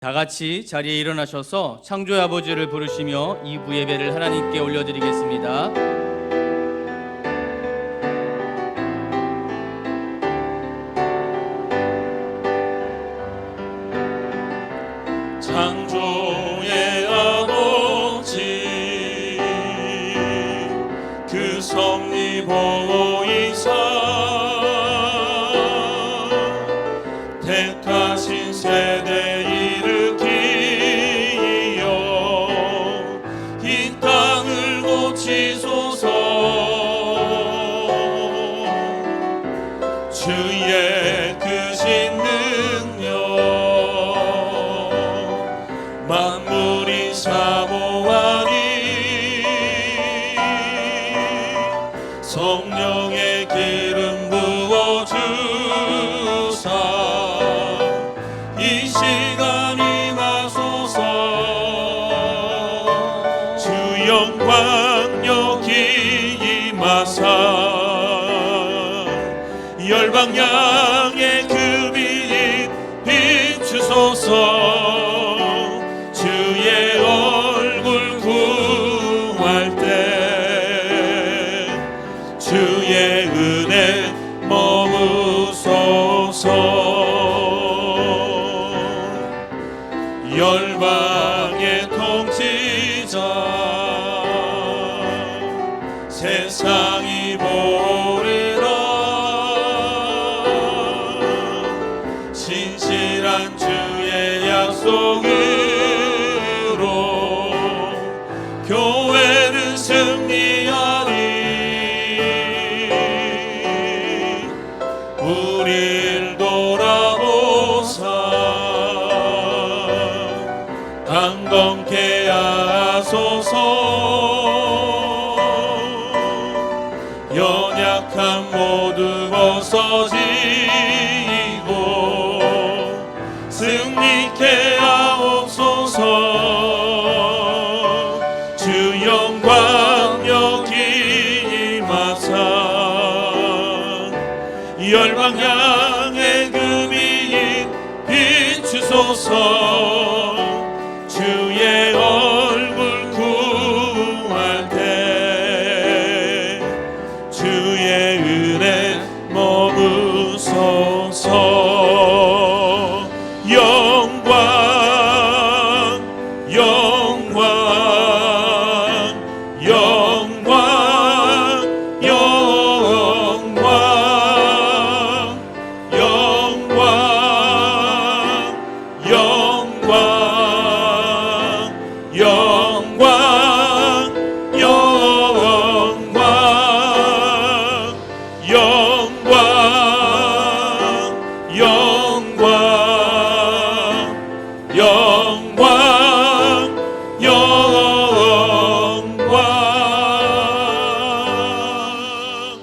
다 같이 자리에 일어나셔서 창조의 아버지를 부르시며 2부 예배를 하나님께 올려드리겠습니다. 창조의 아버지 그 섭리 보이사 택하신 세대 일으키여 이 땅을 고치소서. 주의 크신 능력 만물이 사모하니 성령의 기름 부어주사 이 시간 임하소서. 주 영광 여기 임하사 열방 양의 그 빛 비추소서. 주의 얼굴 구할 때 주의 은혜 머무소서. 열방의 통치자 세상이 보리라. 신실한 주의 약속으로 교회는 승리하리. 우릴 돌아보사 강건케 하소서. 연약함 모두 벗어지고 승리케 하옵소서. 주 영광 여기 임하사 열방 양의 금이 비추소서. 주의 얼굴 구할 때 주의 은혜 머무소서. 영광 영광 영광 영광 영광 영광 영광 영광 영광 영광 영광 영광.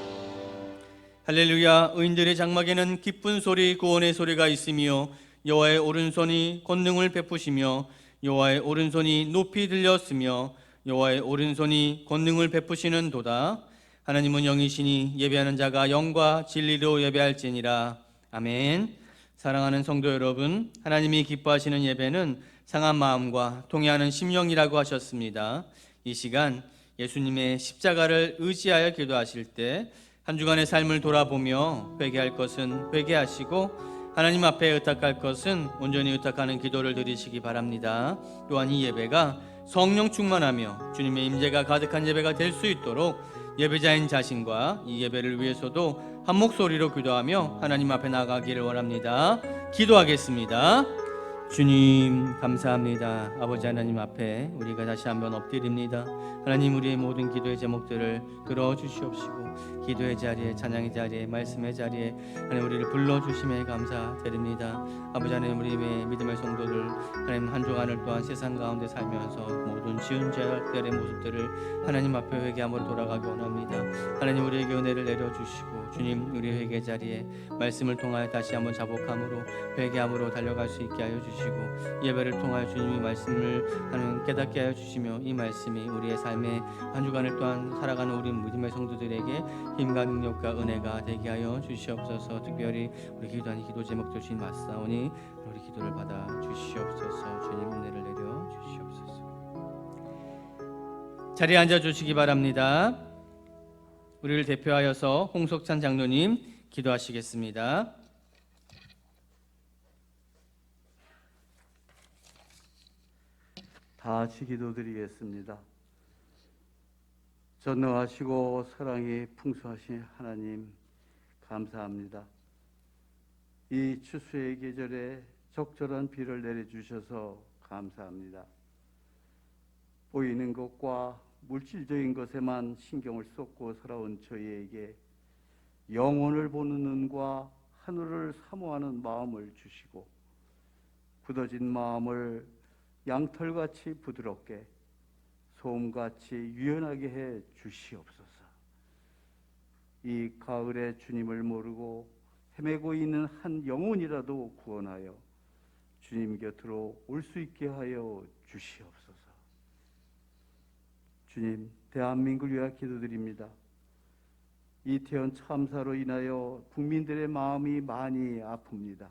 할렐루야. 의인들의 장막에는 기쁜 소리 구원의 소리가 있으며 여호와의 오른손이 권능을 베푸시며 여호와의 오른손이 높이 들렸으며 여호와의 오른손이 권능을 베푸시는 도다. 하나님은 영이시니 예배하는 자가 영과 진리로 예배할지니라. 아멘. 사랑하는 성도 여러분, 하나님이 기뻐하시는 예배는 상한 마음과 통회하는 심령이라고 하셨습니다. 이 시간 예수님의 십자가를 의지하여 기도하실 때 한 주간의 삶을 돌아보며 회개할 것은 회개하시고 하나님 앞에 의탁할 것은 온전히 의탁하는 기도를 드리시기 바랍니다. 또한 이 예배가 성령 충만하며 주님의 임재가 가득한 예배가 될 수 있도록 예배자인 자신과 이 예배를 위해서도 한 목소리로 기도하며 하나님 앞에 나가기를 원합니다. 기도하겠습니다. 주님 감사합니다. 아버지 하나님 앞에 우리가 다시 한번 엎드립니다. 하나님, 우리의 모든 기도의 제목들을 들어주시옵시고 기도의 자리에, 찬양의 자리에, 말씀의 자리에 하나님 우리를 불러주심에 감사드립니다. 아버지 하나님, 우리의 믿음의 성도들 하나님 한 주간을 또한 세상 가운데 살면서 모든 지은 죄악들의 모습들을 하나님 앞에 회개함으로 돌아가기 원합니다. 하나님, 우리에게 은혜를 내려주시고 주님, 우리 회개 자리에 말씀을 통하여 다시 한번 자복함으로 회개함으로 달려갈 수 있게 하여 주시고, 예배를 통하여 주님의 말씀을 하는 깨닫게 하여 주시며, 이 말씀이 우리의 삶의 한 주간을 또한 살아가는 우리 믿음의 성도들에게 힘과 능력과 은혜가 되게 하여 주시옵소서. 특별히 우리 기도하는 기도 제목들 주님 맞사오니 우리 기도를 받아 주시옵소서. 주님 은혜를 내려 주시옵소서. 자리에 앉아 주시기 바랍니다. 우리를 대표하여서 홍석찬 장로님 기도하시겠습니다. 다 같이 기도드리겠습니다. 전능하시고 사랑이 풍성하신 하나님, 감사합니다. 이 추수의 계절에 적절한 비를 내려주셔서 감사합니다. 보이는 것과 물질적인 것에만 신경을 쏟고 살아온 저희에게 영혼을 보는 눈과 하늘을 사모하는 마음을 주시고, 굳어진 마음을 양털같이 부드럽게, 소음같이 유연하게 해 주시옵소서. 이 가을에 주님을 모르고 헤매고 있는 한 영혼이라도 구원하여 주님 곁으로 올 수 있게 하여 주시옵소서. 주님, 대한민국을 위하여 기도드립니다. 이태원 참사로 인하여 국민들의 마음이 많이 아픕니다.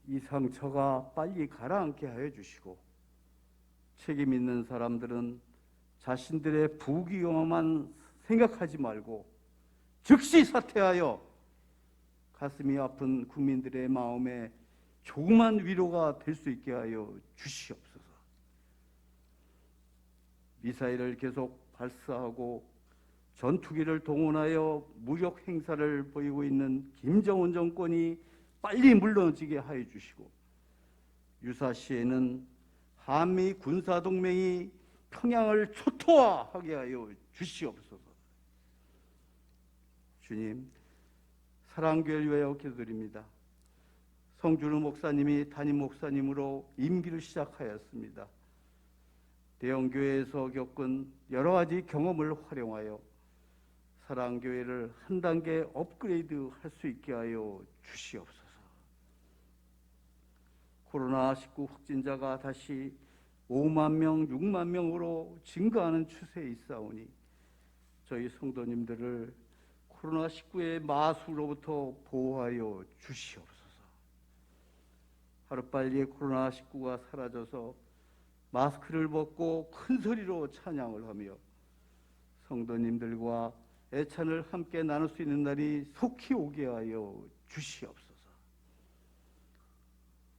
이 상처가 빨리 가라앉게 하여 주시고, 책임 있는 사람들은 자신들의 부귀영화만 생각하지 말고 즉시 사퇴하여 가슴이 아픈 국민들의 마음에 조그만 위로가 될 수 있게 하여 주시옵소서. 미사일을 계속 발사하고 전투기를 동원하여 무력 행사를 보이고 있는 김정은 정권이 빨리 물러지게 하여 주시고, 유사시에는 한미 군사동맹이 평양을 초토화하게 하여 주시옵소서. 주님, 사랑교회를 위하여 기도드립니다. 성준우 목사님이 담임 목사님으로 임기를 시작하였습니다. 대형교회에서 겪은 여러 가지 경험을 활용하여 사랑교회를 한 단계 업그레이드 할 수 있게 하여 주시옵소서. 코로나19 확진자가 다시 5만 명, 6만 명으로 증가하는 추세에 있사오니 저희 성도님들을 코로나19의 마수로부터 보호하여 주시옵소서. 하루빨리 코로나19가 사라져서 마스크를 벗고 큰 소리로 찬양을 하며 성도님들과 애찬을 함께 나눌 수 있는 날이 속히 오게 하여 주시옵소서.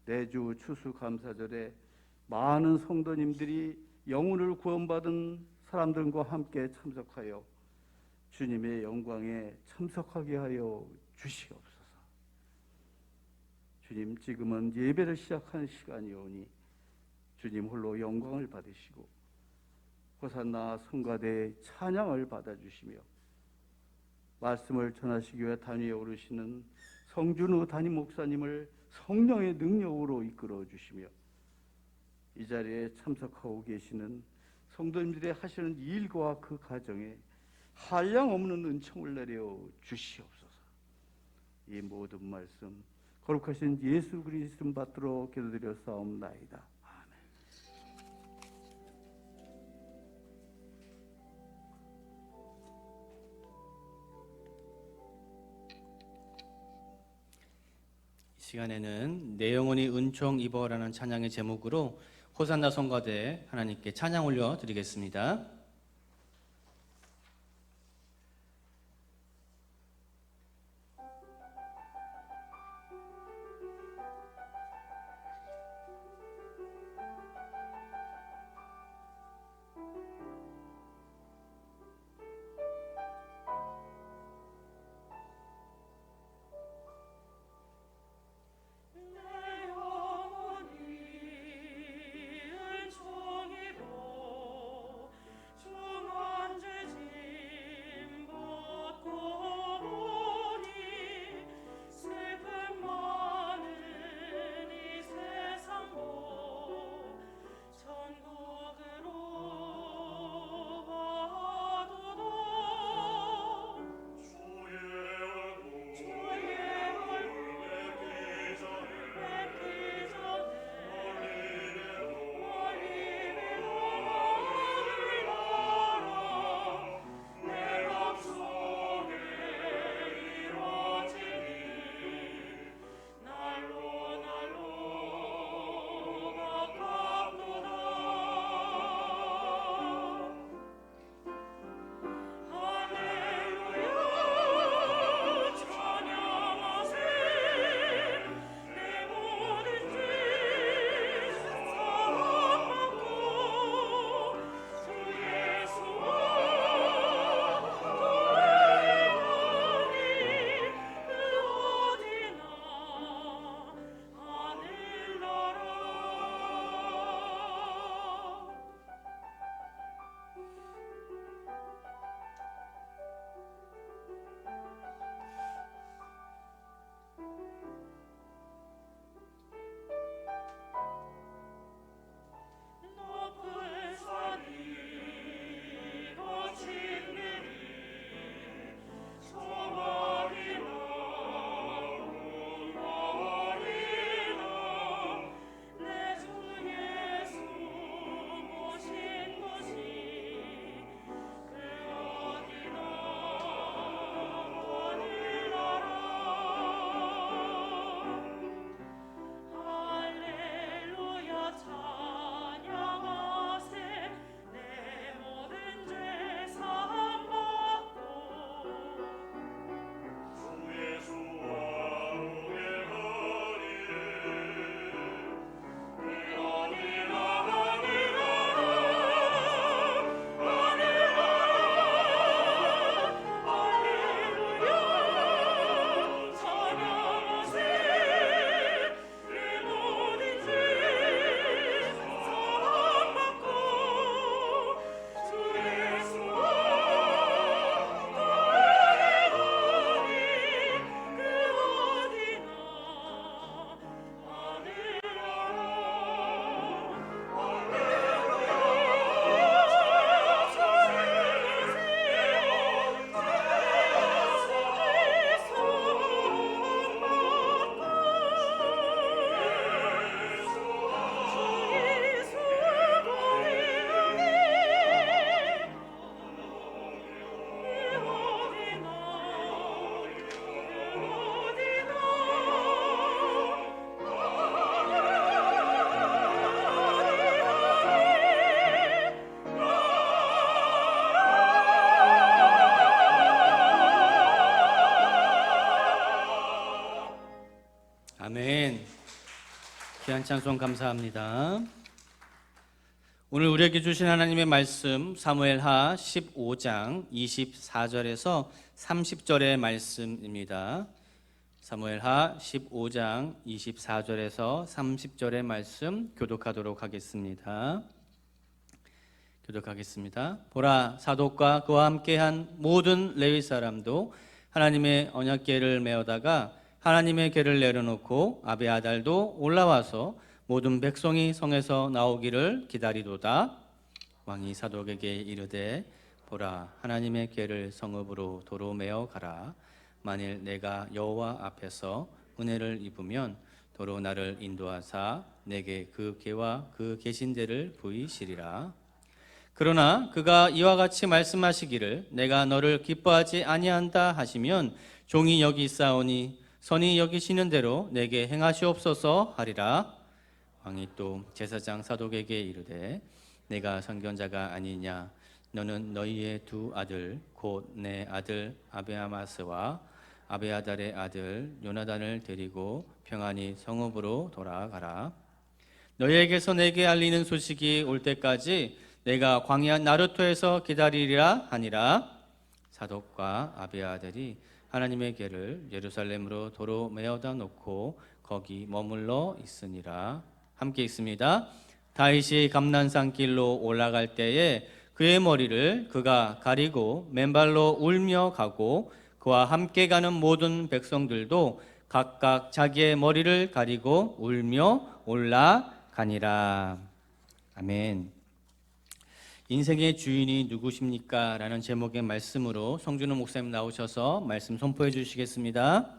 내주 추수감사절에 많은 성도님들이 영혼을 구원받은 사람들과 함께 참석하여 주님의 영광에 참석하게 하여 주시옵소서. 주님, 지금은 예배를 시작하는 시간이오니 주님 홀로 영광을 받으시고 호산나 성가대의 찬양을 받아주시며, 말씀을 전하시기 위해 단위에 오르시는 성준우 담임 목사님을 성령의 능력으로 이끌어 주시며, 이 자리에 참석하고 계시는 성도님들의 하시는 일과 그 가정에 한량없는 은총을 내려 주시옵소서. 이 모든 말씀 거룩하신 예수 그리스도 받들어 기도드려 싸움나이다. 시간에는 내 영혼이 은총 입어라는 찬양의 제목으로 호산나 성가대 하나님께 찬양 올려 드리겠습니다. 귀한 찬송 감사합니다. 오늘 우리에게 주신 하나님의 말씀 사무엘하 15장 24절에서 30절의 말씀입니다. 사무엘하 15장 24절에서 30절의 말씀 교독하도록 하겠습니다. 보라, 사독과 그와 함께한 모든 레위 사람도 하나님의 언약궤를 메어다가 하나님의 궤를 내려놓고 아비아달도 올라와서 모든 백성이 성에서 나오기를 기다리도다. 왕이 사독에게 이르되, 보라, 하나님의 궤를 성읍으로 도로 메어 가라. 만일 내가 여호와 앞에서 은혜를 입으면 도로 나를 인도하사 내게 그 궤와 그 계신 데를 보이시리라. 그러나 그가 이와 같이 말씀하시기를 내가 너를 기뻐하지 아니한다 하시면 종이 여기 있사오니 선이 여기시는 대로 내게 행하시옵소서 하리라. 왕이 또 제사장 사독에게 이르되 내가 선견자가 아니냐. 너는 너희의 두 아들 곧 내 아들 아베아마스와 아베아달의 아들 요나단을 데리고 평안히 성읍으로 돌아가라. 너희에게서 내게 알리는 소식이 올 때까지 내가 광야 나루토에서 기다리리라 하니라. 사독과 아비아들이 하나님의 궤를 예루살렘으로 도로 메어다 놓고 거기 머물러 있으니라. 함께 있습니다. 다윗이 감난산 길로 올라갈 때에 그의 머리를 그가 가리고 맨발로 울며 가고 그와 함께 가는 모든 백성들도 각각 자기의 머리를 가리고 울며 올라가니라. 아멘. 인생의 주인이 누구십니까? 라는 제목의 말씀으로 성준호 목사님 나오셔서 말씀 선포해 주시겠습니다.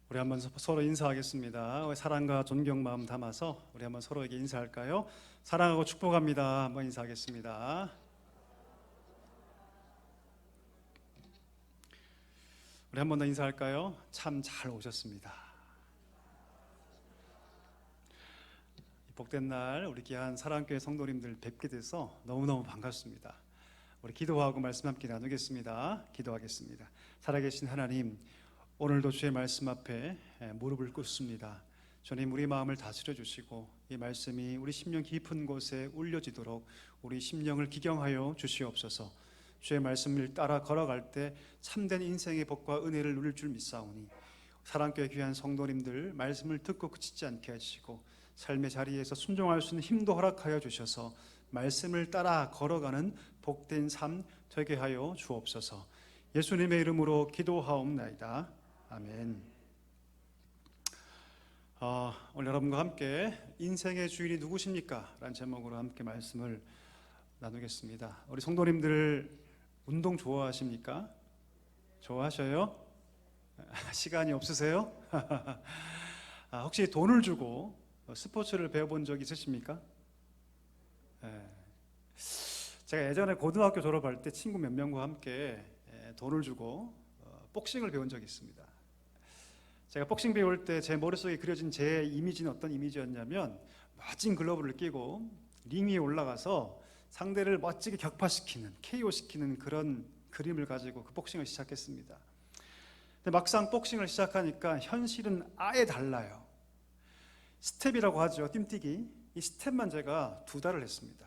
우리 한번 서로 인사하겠습니다. 사랑과 존경 마음 담아서 우리 한번 서로에게 인사할까요? 사랑하고 축복합니다. 한번 인사하겠습니다. 우리 한 번 더 인사할까요? 참 잘 오셨습니다. 복된 날 우리 귀한 사랑교회 성도님들 뵙게 돼서 너무너무 반갑습니다. 우리 기도하고 말씀 함께 나누겠습니다. 기도하겠습니다. 살아계신 하나님, 오늘도 주의 말씀 앞에 무릎을 꿇습니다. 주님, 우리 마음을 다스려 주시고 이 말씀이 우리 심령 깊은 곳에 울려지도록 우리 심령을 기경하여 주시옵소서. 주의 말씀을 따라 걸어갈 때 참된 인생의 복과 은혜를 누릴 줄 믿사오니 사랑교회 귀한 성도님들 말씀을 듣고 그치지 않게 하시고 삶의 자리에서 순종할 수 있는 힘도 허락하여 주셔서 말씀을 따라 걸어가는 복된 삶 되게 하여 주옵소서. 예수님의 이름으로 기도하옵나이다. 아멘. 오늘 여러분과 함께 인생의 주인이 누구십니까? 라는 제목으로 함께 말씀을 나누겠습니다. 우리 성도님들 운동 좋아하십니까? 좋아하셔요? 시간이 없으세요? 혹시 돈을 주고 스포츠를 배워본 적 있으십니까? 제가 예전에 고등학교 졸업할 때 친구 몇 명과 함께 돈을 주고 복싱을 배운 적이 있습니다. 제가 복싱 배울 때 제 머릿속에 그려진 제 이미지는 어떤 이미지였냐면 멋진 글러브를 끼고 링 위에 올라가서 상대를 멋지게 격파시키는, KO시키는 그런 그림을 가지고 그 복싱을 시작했습니다. 근데 막상 복싱을 시작하니까 현실은 아예 달라요. 스텝이라고 하죠. 뜀뛰기. 이 스텝만 제가 2달을 했습니다.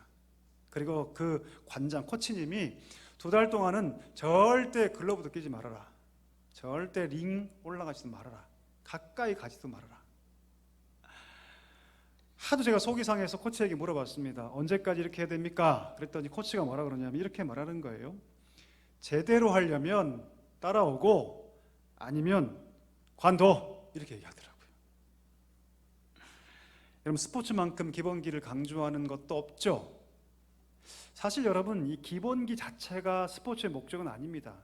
그리고 그 관장, 코치님이 2달 동안은 절대 글러브도 끼지 말아라. 절대 링 올라가지도 말아라. 가까이 가지도 말아라. 하도 제가 속이 상해서 코치에게 물어봤습니다. 언제까지 이렇게 해야 됩니까? 그랬더니 코치가 뭐라 그러냐면 이렇게 말하는 거예요. 제대로 하려면 따라오고 아니면 관둬. 이렇게 얘기하더라고요. 여러분, 스포츠만큼 기본기를 강조하는 것도 없죠. 사실 여러분, 이 기본기 자체가 스포츠의 목적은 아닙니다.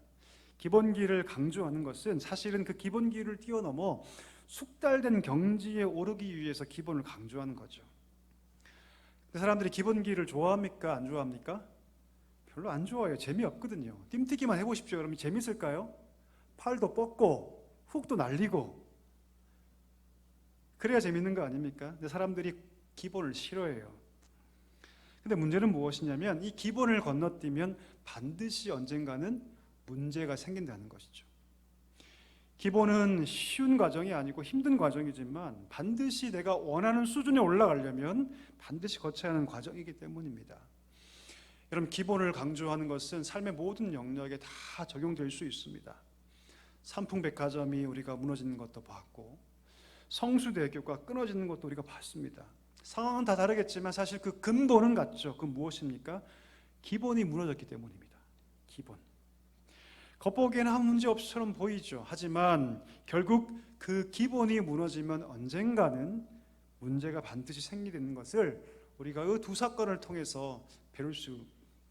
기본기를 강조하는 것은 사실은 그 기본기를 뛰어넘어 숙달된 경지에 오르기 위해서 기본을 강조하는 거죠. 사람들이 기본기를 좋아합니까? 안 좋아합니까? 별로 안 좋아해요. 재미없거든요. 뜀뛰기만 해보십시오. 그러면 재밌을까요? 팔도 뻗고 훅도 날리고 그래야 재밌는 거 아닙니까? 근데 사람들이 기본을 싫어해요. 근데 문제는 무엇이냐면 이 기본을 건너뛰면 반드시 언젠가는 문제가 생긴다는 것이죠. 기본은 쉬운 과정이 아니고 힘든 과정이지만 반드시 내가 원하는 수준에 올라가려면 반드시 거쳐야 하는 과정이기 때문입니다. 여러분, 기본을 강조하는 것은 삶의 모든 영역에 다 적용될 수 있습니다. 삼풍백화점이 우리가 무너지는 것도 봤고, 성수대교가 끊어지는 것도 우리가 봤습니다. 상황은 다 다르겠지만 사실 그 근본은 같죠. 그 무엇입니까? 기본이 무너졌기 때문입니다. 기본. 겉보기에는 아무 문제 없처럼 보이죠. 하지만 결국 그 기본이 무너지면 언젠가는 문제가 반드시 생기는 것을 우리가 그 두 사건을 통해서 배울 수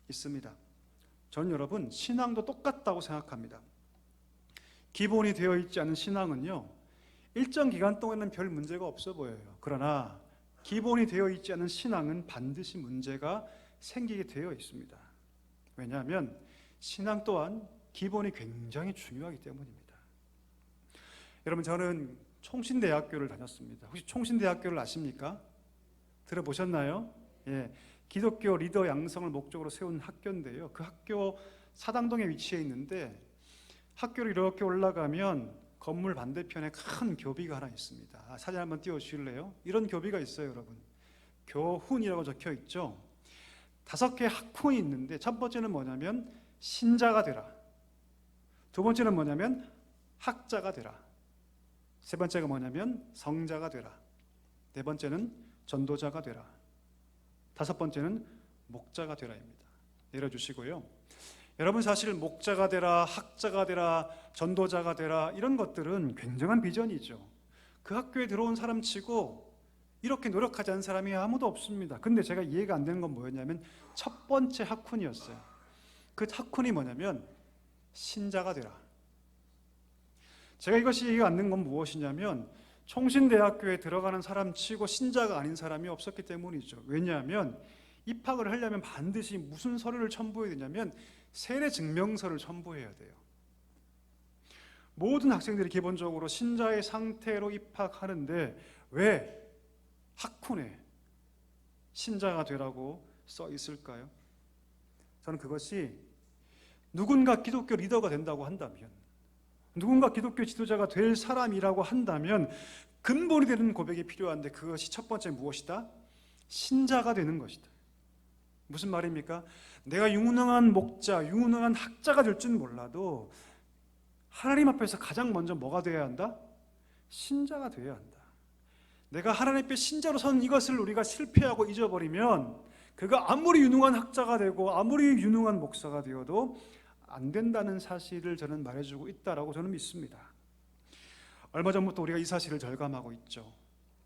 있습니다. 저는 여러분, 신앙도 똑같다고 생각합니다. 기본이 되어 있지 않은 신앙은요, 일정 기간 동안은 별 문제가 없어 보여요. 그러나 기본이 되어 있지 않은 신앙은 반드시 문제가 생기게 되어 있습니다. 왜냐하면 신앙 또한 기본이 굉장히 중요하기 때문입니다. 여러분, 저는 총신대학교를 다녔습니다. 혹시 총신대학교를 아십니까? 들어보셨나요? 예, 기독교 리더 양성을 목적으로 세운 학교인데요. 그 학교 사당동에 위치해 있는데 학교를 이렇게 올라가면 건물 반대편에 큰 교비가 하나 있습니다. 사진 한번 띄워주실래요? 이런 교비가 있어요, 여러분. 교훈이라고 적혀 있죠. 5개의 학훈이 있는데 첫 번째는 뭐냐면 신자가 되라. 두 번째는 뭐냐면 학자가 되라. 세 번째가 뭐냐면 성자가 되라. 네 번째는 전도자가 되라. 다섯 번째는 목자가 되라입니다. 내려주시고요. 여러분, 사실 목자가 되라, 학자가 되라, 전도자가 되라, 이런 것들은 굉장한 비전이죠. 그 학교에 들어온 사람 치고 이렇게 노력하지 않은 사람이 아무도 없습니다. 근데 제가 이해가 안 되는 건 뭐였냐면 첫 번째 학훈이었어요. 그 학훈이 뭐냐면 신자가 되라. 제가 이것이 이해가 안 되는 건 무엇이냐면 총신대학교에 들어가는 사람 치고 신자가 아닌 사람이 없었기 때문이죠. 왜냐하면 입학을 하려면 반드시 무슨 서류를 첨부해야 되냐면 세례 증명서를 첨부해야 돼요. 모든 학생들이 기본적으로 신자의 상태로 입학하는데 왜 학훈에 신자가 되라고 써 있을까요? 저는 그것이 누군가 기독교 리더가 된다고 한다면, 누군가 기독교 지도자가 될 사람이라고 한다면 근본이 되는 고백이 필요한데 그것이 첫 번째 무엇이다? 신자가 되는 것이다. 무슨 말입니까? 내가 유능한 목자, 유능한 학자가 될 줄 몰라도 하나님 앞에서 가장 먼저 뭐가 되어야 한다? 신자가 되어야 한다. 내가 하나님 앞에 신자로 선 이것을 우리가 실패하고 잊어버리면 그가 아무리 유능한 학자가 되고 아무리 유능한 목사가 되어도 안 된다는 사실을 저는 말해주고 있다라고 저는 믿습니다. 얼마 전부터 우리가 이 사실을 절감하고 있죠.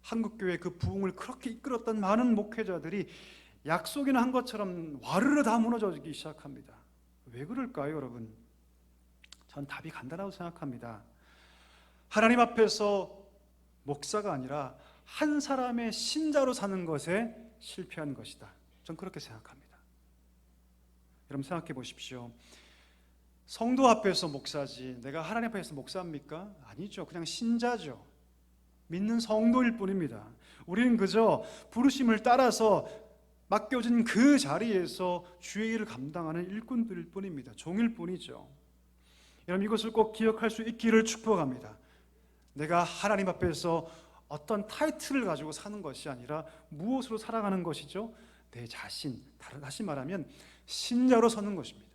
한국교회 그 부흥을 그렇게 이끌었던 많은 목회자들이 약속이나 한 것처럼 와르르 다 무너져지기 시작합니다. 왜 그럴까요, 여러분? 전 답이 간단하다고 생각합니다. 하나님 앞에서 목사가 아니라 한 사람의 신자로 사는 것에 실패한 것이다. 전 그렇게 생각합니다. 여러분, 생각해 보십시오. 성도 앞에서 목사지 내가 하나님 앞에서 목사입니까? 아니죠. 그냥 신자죠. 믿는 성도일 뿐입니다. 우리는 그저 부르심을 따라서 맡겨진 그 자리에서 주의 일을 감당하는 일꾼들일 뿐입니다. 종일 뿐이죠. 여러분, 이것을 꼭 기억할 수 있기를 축복합니다. 내가 하나님 앞에서 어떤 타이틀을 가지고 사는 것이 아니라 무엇으로 살아가는 것이죠? 내 자신, 다시 말하면 신자로 서는 것입니다.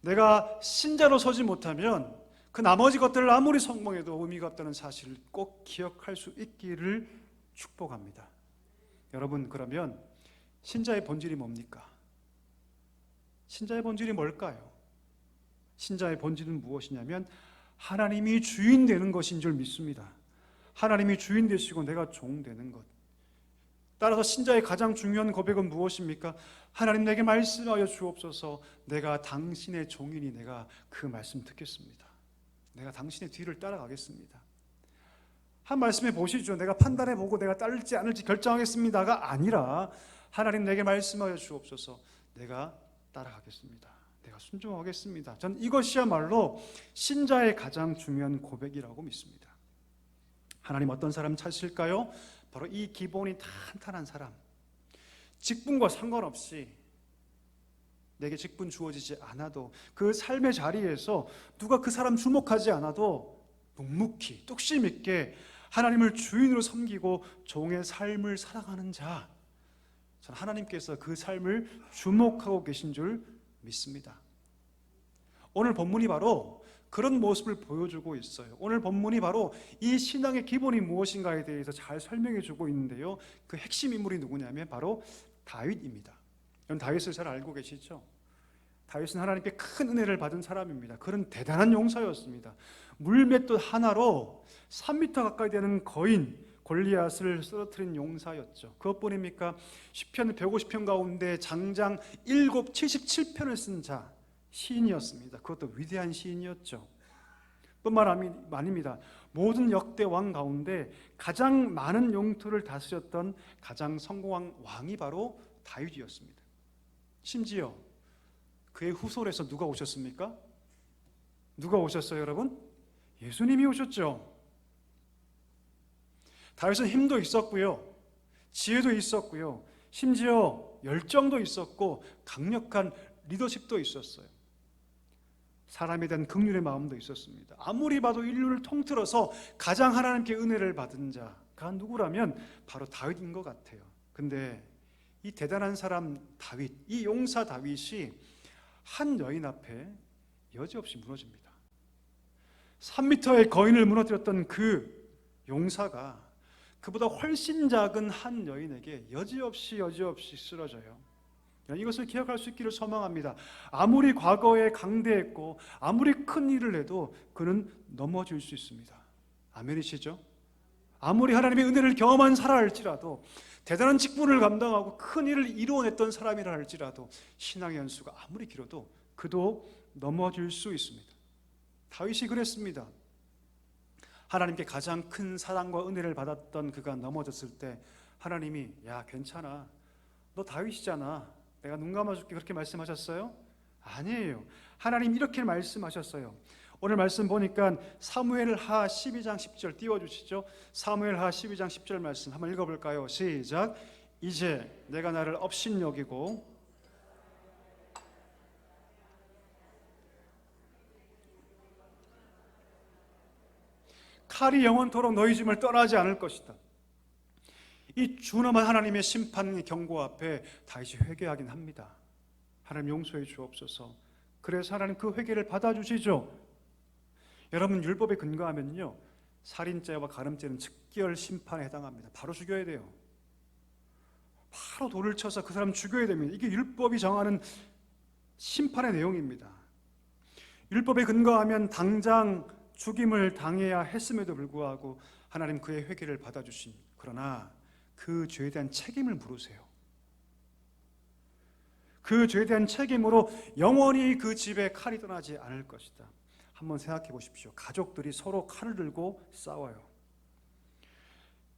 내가 신자로 서지 못하면 그 나머지 것들을 아무리 성공해도 의미가 없다는 사실을 꼭 기억할 수 있기를 축복합니다. 여러분, 그러면 신자의 본질이 뭡니까? 신자의 본질이 뭘까요? 신자의 본질은 무엇이냐면 하나님이 주인 되는 것인 줄 믿습니다. 하나님이 주인 되시고 내가 종 되는 것. 따라서 신자의 가장 중요한 고백은 무엇입니까? 하나님, 내게 말씀하여 주옵소서. 내가 당신의 종이니 내가 그 말씀 듣겠습니다. 내가 당신의 뒤를 따라가겠습니다. 한 말씀해 보시죠. 내가 판단해 보고 내가 따를지 않을지 결정하겠습니다가 아니라 하나님, 내게 말씀하여 주옵소서. 내가 따라가겠습니다. 내가 순종하겠습니다. 전 이것이야말로 신자의 가장 중요한 고백이라고 믿습니다. 하나님 어떤 사람 찾으실까요? 바로 이 기본이 탄탄한 사람, 직분과 상관없이 내게 직분 주어지지 않아도 그 삶의 자리에서 누가 그 사람 주목하지 않아도 묵묵히 뚝심 있게 하나님을 주인으로 섬기고 종의 삶을 살아가는 자, 저는 하나님께서 그 삶을 주목하고 계신 줄 믿습니다. 오늘 본문이 바로 그런 모습을 보여주고 있어요. 오늘 본문이 바로 이 신앙의 기본이 무엇인가에 대해서 잘 설명해 주고 있는데요, 그 핵심 인물이 누구냐면 바로 다윗입니다. 여러분 다윗을 잘 알고 계시죠? 다윗은 하나님께 큰 은혜를 받은 사람입니다. 그런 대단한 용사였습니다. 물맷돌 하나로 3m 가까이 되는 거인 골리앗을 쓰러뜨린 용사였죠. 그것뿐입니까? 시편 150편 가운데 장장 77편을 쓴 자, 시인이었습니다. 그것도 위대한 시인이었죠. 뿐만 아닙니다. 모든 역대 왕 가운데 가장 많은 영토를 다스렸던 가장 성공한 왕이 바로 다윗이었습니다. 심지어 그의 후손에서 누가 오셨습니까? 누가 오셨어요, 여러분? 예수님이 오셨죠. 다윗은 힘도 있었고요, 지혜도 있었고요, 심지어 열정도 있었고 강력한 리더십도 있었어요. 사람에 대한 긍휼의 마음도 있었습니다. 아무리 봐도 인류를 통틀어서 가장 하나님께 은혜를 받은 자가 누구라면 바로 다윗인 것 같아요. 근데 이 대단한 사람 다윗, 이 용사 다윗이 한 여인 앞에 여지없이 무너집니다. 3m의 거인을 무너뜨렸던 그 용사가 그보다 훨씬 작은 한 여인에게 여지없이 쓰러져요. 이것을 기억할 수 있기를 소망합니다. 아무리 과거에 강대했고 아무리 큰 일을 해도 그는 넘어질 수 있습니다. 아멘이시죠? 아무리 하나님의 은혜를 경험한 사람 할지라도, 대단한 직분을 감당하고 큰 일을 이루어냈던 사람이라 할지라도, 신앙의 연수가 아무리 길어도 그도 넘어질 수 있습니다. 다윗이 그랬습니다. 하나님께 가장 큰 사랑과 은혜를 받았던 그가 넘어졌을 때 하나님이 야 괜찮아, 너 다윗이잖아, 내가 눈 감아줄게, 그렇게 말씀하셨어요? 아니에요. 하나님 이렇게 말씀하셨어요. 오늘 말씀 보니까 사무엘하 12장 10절 띄워주시죠. 사무엘하 12장 10절 말씀 한번 읽어볼까요? 시작. 이제 내가 나를 업신여기고 칼이 영원토록 너희 집을 떠나지 않을 것이다. 이 준엄한 하나님의 심판의 경고 앞에 다윗이 회개하긴 합니다. 하나님 용서해 주옵소서. 그래서 하나님 그 회개를 받아주시죠. 여러분 율법에 근거하면요, 살인죄와 간음죄는 즉결 심판에 해당합니다. 바로 죽여야 돼요. 바로 돌을 쳐서 그 사람 죽여야 됩니다. 이게 율법이 정하는 심판의 내용입니다. 율법에 근거하면 당장 죽임을 당해야 했음에도 불구하고 하나님 그의 회개를 받아주신, 그러나 그 죄에 대한 책임을 물으세요. 그 죄에 대한 책임으로 영원히 그 집에 칼이 떠나지 않을 것이다. 한번 생각해 보십시오. 가족들이 서로 칼을 들고 싸워요.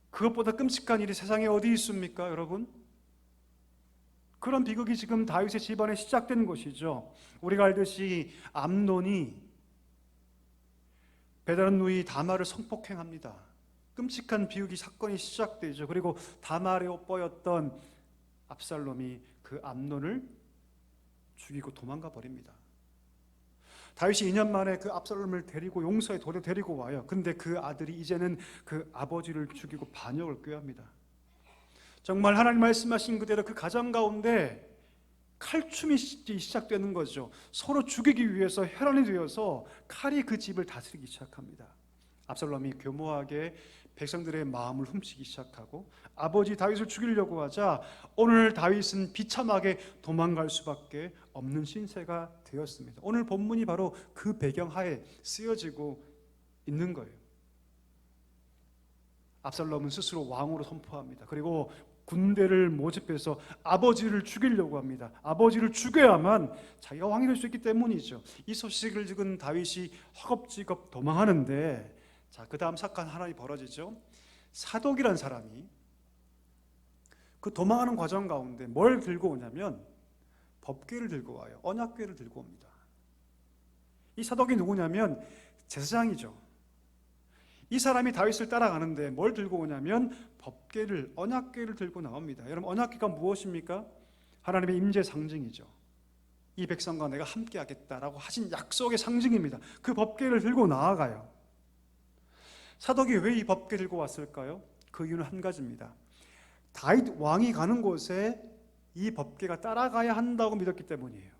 그것보다 끔찍한 일이 세상에 어디 있습니까, 여러분? 그런 비극이 지금 다윗의 집안에 시작된 것이죠. 우리가 알듯이 암논이 베드란 누이 다말을 성폭행합니다. 끔찍한 비극이 사건이 시작되죠. 그리고 다말의 오빠였던 압살롬이 그 암논을 죽이고 도망가 버립니다. 다윗이 2년 만에 그 압살롬을 데리고 용서의 돌에 데리고 와요. 근데 그 아들이 이제는 그 아버지를 죽이고 반역을 꾀합니다. 정말 하나님 말씀하신 그대로 그 가정 가운데 칼춤이 시작되는 거죠. 서로 죽이기 위해서 혈안이 되어서 칼이 그 집을 다스리기 시작합니다. 압살롬이 교묘하게 백성들의 마음을 훔치기 시작하고 아버지 다윗을 죽이려고 하자 오늘 다윗은 비참하게 도망갈 수밖에 없는 신세가 되었습니다. 오늘 본문이 바로 그 배경하에 쓰여지고 있는 거예요. 압살롬은 스스로 왕으로 선포합니다. 그리고 군대를 모집해서 아버지를 죽이려고 합니다. 아버지를 죽여야만 자기가 왕이 될 수 있기 때문이죠. 이 소식을 듣은 다윗이 허겁지겁 도망하는데, 자, 그 다음 사건 하나 벌어지죠. 사독이란 사람이 그 도망하는 과정 가운데 뭘 들고 오냐면 법궤를 들고 와요. 언약궤를 들고 옵니다. 이 사독이 누구냐면 제사장이죠. 이 사람이 다윗을 따라가는데 뭘 들고 오냐면 법궤를, 언약궤를 들고 나옵니다. 여러분, 언약궤가 무엇입니까? 하나님의 임재 상징이죠. 이 백성과 내가 함께 하겠다라고 하신 약속의 상징입니다. 그 법궤를 들고 나아가요. 사독이 왜 이 법궤 들고 왔을까요? 그 이유는 한 가지입니다. 다윗 왕이 가는 곳에 이 법궤가 따라가야 한다고 믿었기 때문이에요.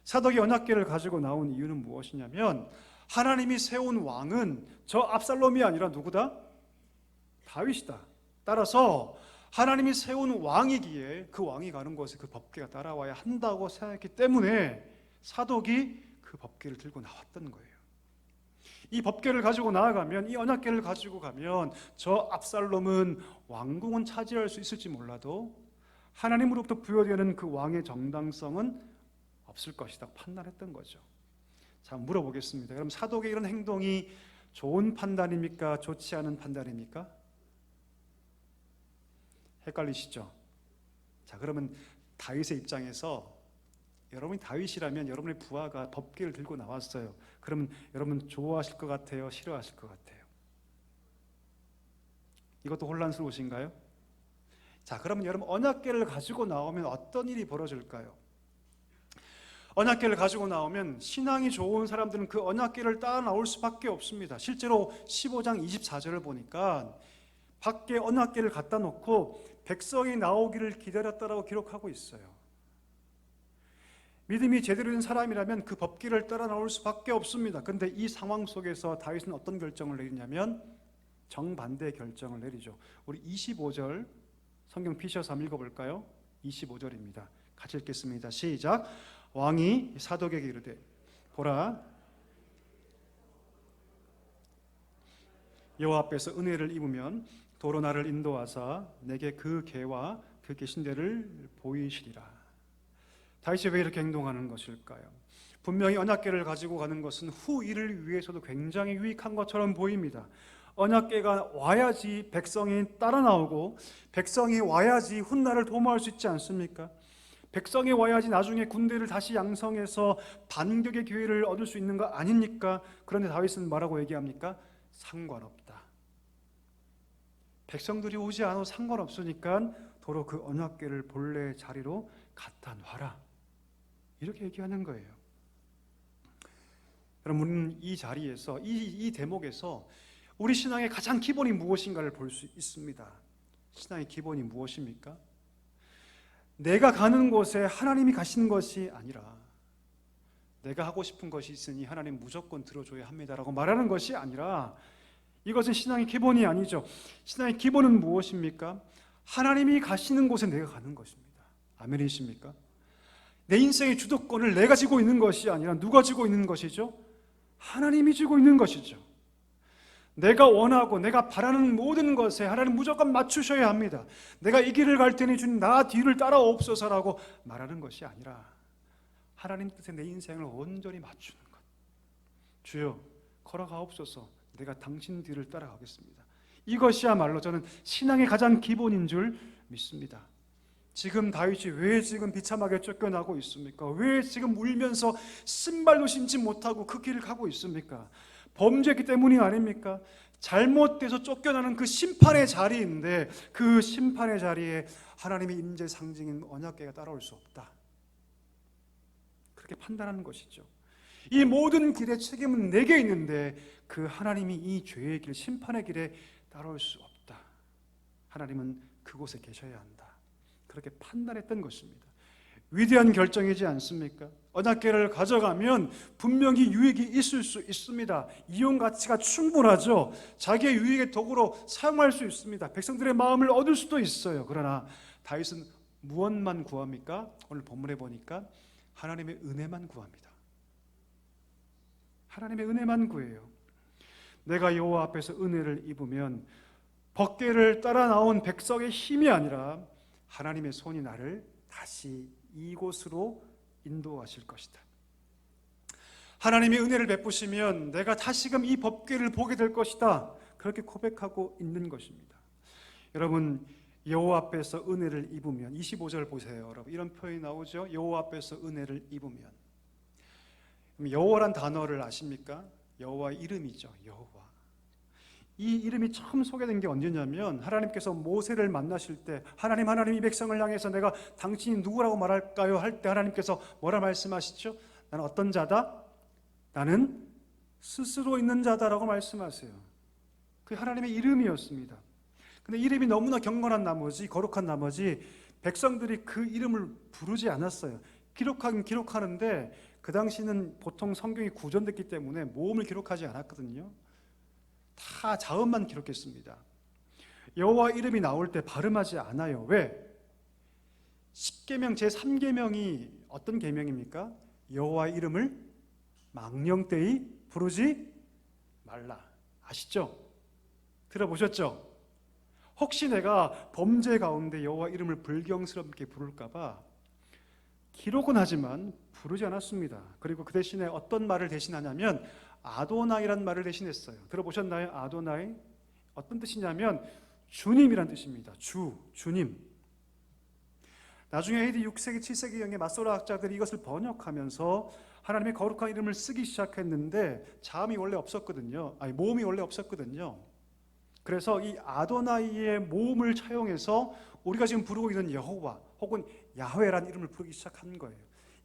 사독이 언약궤를 가지고 나온 이유는 무엇이냐면 하나님이 세운 왕은 저 압살롬이 아니라 누구다? 다윗이다. 따라서 하나님이 세운 왕이기에 그 왕이 가는 곳에 그 법궤가 따라와야 한다고 생각했기 때문에 사독이 그 법궤를 들고 나왔던 거예요. 이 법궤를 가지고 나아가면, 이 언약궤를 가지고 가면 저 압살롬은 왕궁은 차지할 수 있을지 몰라도 하나님으로부터 부여되는 그 왕의 정당성은 없을 것이다 판단했던 거죠. 자, 물어보겠습니다. 그럼 사독의 이런 행동이 좋은 판단입니까? 좋지 않은 판단입니까? 헷갈리시죠? 자, 그러면 다윗의 입장에서 여러분이 다윗이라면 여러분의 부하가 법궤를 들고 나왔어요. 그러면 여러분 좋아하실 것 같아요? 싫어하실 것 같아요? 이것도 혼란스러우신가요? 자, 그러면 여러분 언약궤를 가지고 나오면 어떤 일이 벌어질까요? 언약궤를 가지고 나오면 신앙이 좋은 사람들은 그 언약궤를 따라 나올 수밖에 없습니다. 실제로 15장 24절을 보니까 밖에 언약궤를 갖다 놓고 백성이 나오기를 기다렸다라고 기록하고 있어요. 믿음이 제대로 된 사람이라면 그 법궤를 따라 나올 수밖에 없습니다. 그런데 이 상황 속에서 다윗은 어떤 결정을 내리냐면 정반대의 결정을 내리죠. 우리 25절 성경 피셔서 한번 읽어볼까요? 25절입니다. 같이 읽겠습니다. 시작. 왕이 사독에게 이르되 보라, 여호와 앞에서 은혜를 입으면 도로 나를 인도하사 내게 그 궤와 그 계신 데를 보이시리라. 다윗이 왜 이렇게 행동하는 것일까요? 분명히 언약궤를 가지고 가는 것은 후일을 위해서도 굉장히 유익한 것처럼 보입니다. 언약궤가 와야지 백성이 따라 나오고 백성이 와야지 훗날을 도모할 수 있지 않습니까? 백성이 와야지 나중에 군대를 다시 양성해서 반격의 기회를 얻을 수 있는 거 아닙니까? 그런데 다윗은 뭐라고 얘기합니까? 상관없다. 백성들이 오지 않아도 상관없으니까 도로 그 언약궤를 본래 자리로 갖다 놔라. 이렇게 얘기하는 거예요. 여러분, 이 자리에서 이 대목에서 우리 신앙의 가장 기본이 무엇인가를 볼 수 있습니다. 신앙의 기본이 무엇입니까? 내가 가는 곳에 하나님이 가시는 것이 아니라 내가 하고 싶은 것이 있으니 하나님 무조건 들어줘야 합니다라고 말하는 것이 아니라, 이것은 신앙의 기본이 아니죠. 신앙의 기본은 무엇입니까? 하나님이 가시는 곳에 내가 가는 것입니다. 아멘이십니까? 내 인생의 주도권을 내가 쥐고 있는 것이 아니라 누가 쥐고 있는 것이죠? 하나님이 쥐고 있는 것이죠. 내가 원하고 내가 바라는 모든 것에 하나님 무조건 맞추셔야 합니다. 내가 이 길을 갈 테니 주님 나 뒤를 따라옵소서라고 말하는 것이 아니라 하나님 뜻에 내 인생을 온전히 맞추는 것. 주여 걸어가옵소서, 내가 당신 뒤를 따라가겠습니다. 이것이야말로 저는 신앙의 가장 기본인 줄 믿습니다. 지금 다윗이 왜 지금 비참하게 쫓겨나고 있습니까? 왜 지금 울면서 신발도 신지 못하고 그 길을 가고 있습니까? 범죄했기 때문이 아닙니까? 잘못돼서 쫓겨나는 그 심판의 자리인데 그 심판의 자리에 하나님의 임재 상징인 언약궤가 따라올 수 없다. 그렇게 판단하는 것이죠. 이 모든 길의 책임은 내게 있는데 그 하나님이 이 죄의 길, 심판의 길에 따라올 수 없다. 하나님은 그곳에 계셔야 한다. 그렇게 판단했던 것입니다. 위대한 결정이지 않습니까? 언약궤를 가져가면 분명히 유익이 있을 수 있습니다. 이용 가치가 충분하죠. 자기의 유익의 도구로 사용할 수 있습니다. 백성들의 마음을 얻을 수도 있어요. 그러나 다윗은 무엇만 구합니까? 오늘 본문에 보니까 하나님의 은혜만 구합니다. 하나님의 은혜만 구해요. 내가 여호와 앞에서 은혜를 입으면 법궤를 따라 나온 백성의 힘이 아니라 하나님의 손이 나를 다시 이곳으로 인도하실 것이다. 하나님의 은혜를 베푸시면 내가 다시금 이 법궤를 보게 될 것이다. 그렇게 고백하고 있는 것입니다. 여러분, 여호와 앞에서 은혜를 입으면 25절 보세요. 여러분, 이런 표현이 나오죠. 여호와 앞에서 은혜를 입으면. 여호와란 단어를 아십니까? 여호와의 이름이죠. 여호와. 이 이름이 처음 소개된 게 언제냐면 하나님께서 모세를 만나실 때 하나님 이 백성을 향해서 내가 당신이 누구라고 말할까요? 할 때 하나님께서 뭐라 말씀하시죠? 나는 어떤 자다? 나는 스스로 있는 자다라고 말씀하세요. 그게 하나님의 이름이었습니다. 근데 이름이 너무나 경건한 나머지 거룩한 나머지 백성들이 그 이름을 부르지 않았어요. 기록하긴 기록하는데 그 당시는 보통 성경이 구전됐기 때문에 모음을 기록하지 않았거든요. 다 자음만 기록했습니다. 여호와 이름이 나올 때 발음하지 않아요. 왜? 10계명 제3계명이 어떤 계명입니까? 여호와의 이름을 망령되이 부르지 말라. 아시죠? 들어보셨죠? 혹시 내가 범죄 가운데 여호와 이름을 불경스럽게 부를까 봐 기록은 하지만 부르지 않았습니다. 그리고 그 대신에 어떤 말을 대신하냐면 아도나이란 말을 대신했어요. 들어보셨나요? 아도나이. 어떤 뜻이냐면 주님이란 뜻입니다. 주님. 나중에 AD 6세기, 7세기경에 마소라 학자들이 이것을 번역하면서 하나님의 거룩한 이름을 쓰기 시작했는데 자음이 원래 없었거든요. 모음이 원래 없었거든요. 그래서 이 아도나이의 모음을 차용해서 우리가 지금 부르고 있는 여호와 혹은 야훼라는 이름을 부르기 시작한 거예요.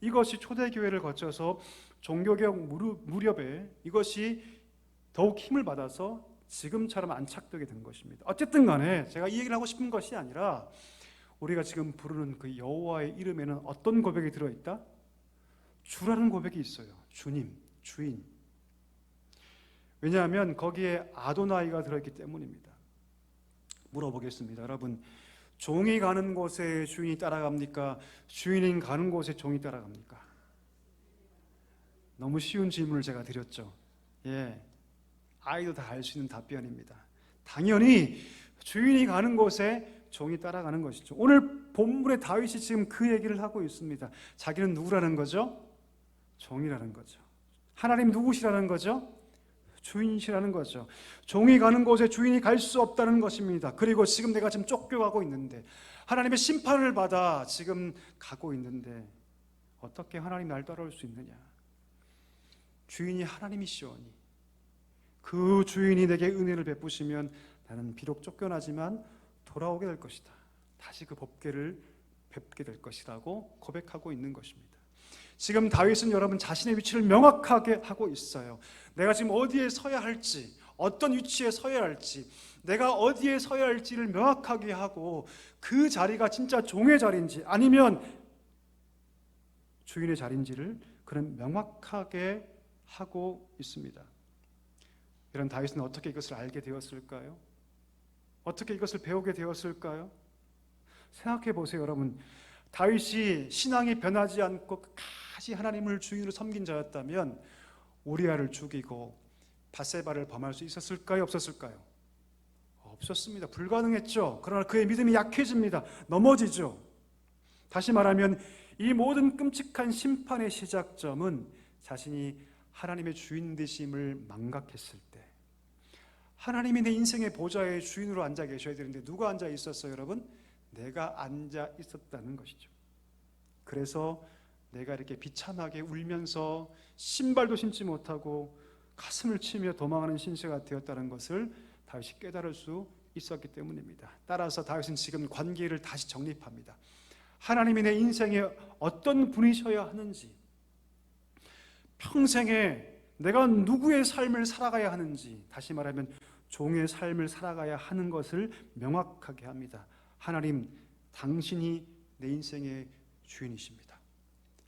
이것이 초대교회를 거쳐서 종교개혁 무렵에 이것이 더욱 힘을 받아서 지금처럼 안착되게 된 것입니다. 어쨌든 간에 제가 이 얘기를 하고 싶은 것이 아니라 우리가 지금 부르는 그 여호와의 이름에는 어떤 고백이 들어있다? 주라는 고백이 있어요. 주님, 주인. 왜냐하면 거기에 아도나이가 들어있기 때문입니다. 물어보겠습니다. 여러분, 종이 가는 곳에 주인이 따라갑니까? 주인이 가는 곳에 종이 따라갑니까? 너무 쉬운 질문을 제가 드렸죠. 예, 아이도 다 알 수 있는 답변입니다. 당연히 주인이 가는 곳에 종이 따라가는 것이죠. 오늘 본문의 다윗이 지금 그 얘기를 하고 있습니다. 자기는 누구라는 거죠? 종이라는 거죠. 하나님 누구시라는 거죠? 주인이시라는 거죠. 종이 가는 곳에 주인이 갈 수 없다는 것입니다. 그리고 지금 내가 지금 쫓겨가고 있는데 하나님의 심판을 받아 지금 가고 있는데 어떻게 하나님 날 따라올 수 있느냐? 주인이 하나님이시오니 그 주인이 내게 은혜를 베푸시면 나는 비록 쫓겨나지만 돌아오게 될 것이다. 다시 그 법궤를 뵙게 될 것이라고 고백하고 있는 것입니다. 지금 다윗은 여러분 자신의 위치를 명확하게 하고 있어요. 내가 지금 어디에 서야 할지, 어떤 위치에 서야 할지, 내가 어디에 서야 할지를 명확하게 하고 그 자리가 진짜 종의 자리인지 아니면 주인의 자리인지를 그는 명확하게 하고 있습니다. 이런 다윗은 어떻게 이것을 알게 되었을까요? 어떻게 이것을 배우게 되었을까요? 생각해 보세요, 여러분. 다윗이 신앙이 변하지 않고 끝까지 하나님을 주인으로 섬긴 자였다면 우리아를 죽이고 밧세바를 범할 수 있었을까요? 없었을까요? 없었습니다. 불가능했죠. 그러나 그의 믿음이 약해집니다. 넘어지죠. 다시 말하면 이 모든 끔찍한 심판의 시작점은 자신이 하나님의 주인 되심을 망각했을 때, 하나님이 내 인생의 보좌의 주인으로 앉아 계셔야 되는데 누가 앉아 있었어요, 여러분? 내가 앉아 있었다는 것이죠. 그래서 내가 이렇게 비참하게 울면서 신발도 신지 못하고 가슴을 치며 도망하는 신세가 되었다는 것을 다윗이 깨달을 수 있었기 때문입니다. 따라서 다윗은 지금 관계를 다시 정립합니다. 하나님이 내 인생에 어떤 분이셔야 하는지, 평생에 내가 누구의 삶을 살아가야 하는지, 다시 말하면 종의 삶을 살아가야 하는 것을 명확하게 합니다. 하나님, 당신이 내 인생의 주인이십니다.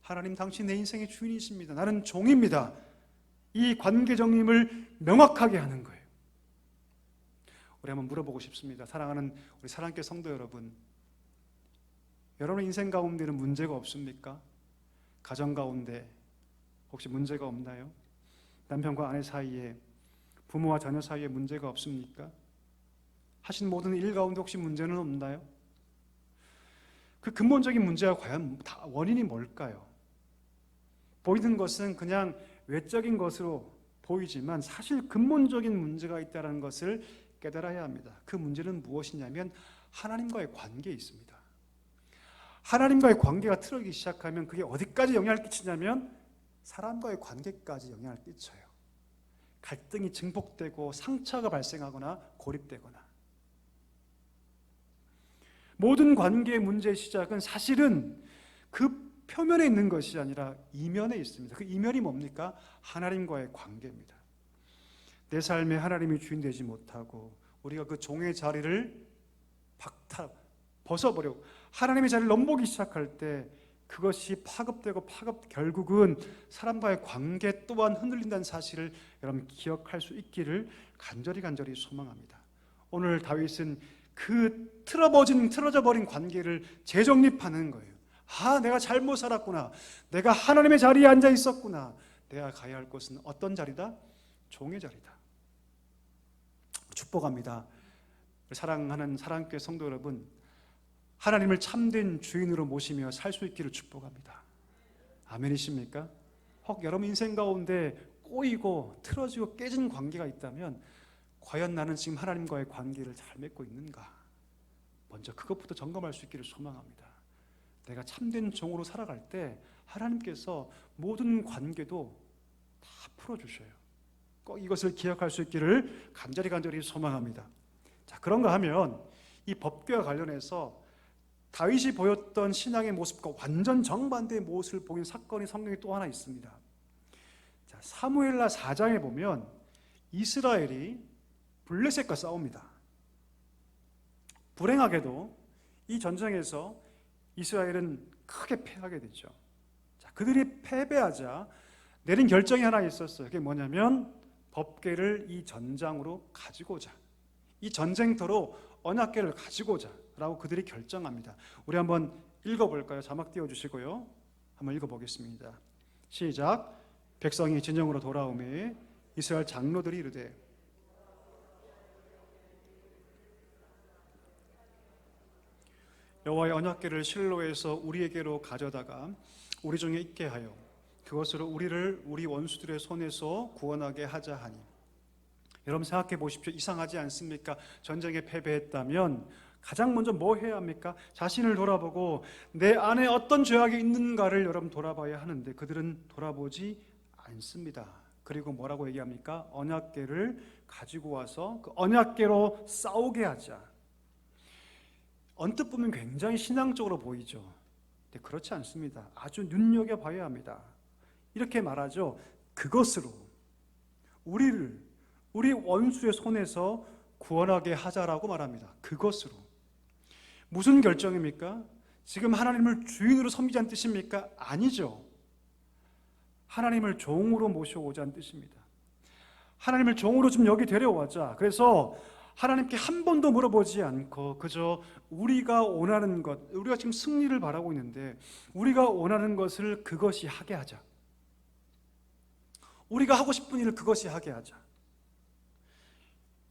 하나님, 당신 내 인생의 주인이십니다. 나는 종입니다. 이 관계 정립을 명확하게 하는 거예요. 우리 한번 물어보고 싶습니다. 사랑하는 우리 사랑교회 성도 여러분, 여러분의 인생 가운데는 문제가 없습니까? 가정 가운데 혹시 문제가 없나요? 남편과 아내 사이에, 부모와 자녀 사이에 문제가 없습니까? 하신 모든 일 가운데 혹시 문제는 없나요? 그 근본적인 문제가 과연 원인이 뭘까요? 보이는 것은 그냥 외적인 것으로 보이지만 사실 근본적인 문제가 있다는 것을 깨달아야 합니다. 그 문제는 무엇이냐면 하나님과의 관계에 있습니다. 하나님과의 관계가 틀어지기 시작하면 그게 어디까지 영향을 끼치냐면 사람과의 관계까지 영향을 끼쳐요. 갈등이 증폭되고 상처가 발생하거나 고립되거나. 모든 관계의 문제의 시작은 사실은 그 표면에 있는 것이 아니라 이면에 있습니다. 그 이면이 뭡니까? 하나님과의 관계입니다. 내 삶에 하나님이 주인 되지 못하고 우리가 그 종의 자리를 벗어버리고 하나님의 자리를 넘보기 시작할 때 그것이 파급되고 결국은 사람과의 관계 또한 흔들린다는 사실을 여러분 기억할 수 있기를 간절히 소망합니다. 오늘 다윗은 그 틀어져 버린 관계를 재정립하는 거예요. 내가 잘못 살았구나. 내가 하나님의 자리에 앉아 있었구나. 내가 가야 할 곳은 어떤 자리다? 종의 자리다. 축복합니다. 사랑하는 사랑교회 성도 여러분, 하나님을 참된 주인으로 모시며 살 수 있기를 축복합니다. 아멘이십니까? 혹 여러분 인생 가운데 꼬이고 틀어지고 깨진 관계가 있다면 과연 나는 지금 하나님과의 관계를 잘 맺고 있는가? 먼저 그것부터 점검할 수 있기를 소망합니다. 내가 참된 종으로 살아갈 때 하나님께서 모든 관계도 다 풀어주셔요. 꼭 이것을 기억할 수 있기를 간절히 소망합니다. 자, 그런가 하면 이 법궤와 관련해서 다윗이 보였던 신앙의 모습과 완전 정반대의 모습을 보인 사건이 성경에 또 하나 있습니다. 자, 사무엘하 4장에 보면 이스라엘이 블레셋과 싸웁니다. 불행하게도 이 전쟁에서 이스라엘은 크게 패하게 되죠. 자, 그들이 패배하자 내린 결정이 하나 있었어요. 그게 뭐냐면 법궤를 이 전장으로 가지고자, 이 전쟁터로 언약궤를 가지고자 라고 그들이 결정합니다. 우리 한번 읽어볼까요? 자막 띄워주시고요. 한번 읽어보겠습니다. 시작. 백성이 진영으로 돌아오매 이스라엘 장로들이 이르되 여호와의 언약궤를 실로에서 우리에게로 가져다가 우리 중에 있게 하여 그것으로 우리를 우리 원수들의 손에서 구원하게 하자 하니. 여러분 생각해 보십시오. 이상하지 않습니까? 전쟁에 패배했다면 가장 먼저 뭐 해야 합니까? 자신을 돌아보고 내 안에 어떤 죄악이 있는가를 여러분 돌아봐야 하는데 그들은 돌아보지 않습니다. 그리고 뭐라고 얘기합니까? 언약궤를 가지고 와서 그 언약궤로 싸우게 하자. 언뜻 보면 굉장히 신앙적으로 보이죠. 근데 그렇지 않습니다. 아주 눈여겨봐야 합니다. 이렇게 말하죠. 그것으로 우리를 우리 원수의 손에서 구원하게 하자라고 말합니다. 그것으로. 무슨 결정입니까? 지금 하나님을 주인으로 섬기자는 뜻입니까? 아니죠. 하나님을 종으로 모셔오자는 뜻입니다. 하나님을 종으로 좀 여기 데려와자. 그래서 하나님께 한 번도 물어보지 않고 그저 우리가 원하는 것, 우리가 지금 승리를 바라고 있는데 우리가 원하는 것을 그것이 하게 하자. 우리가 하고 싶은 일을 그것이 하게 하자.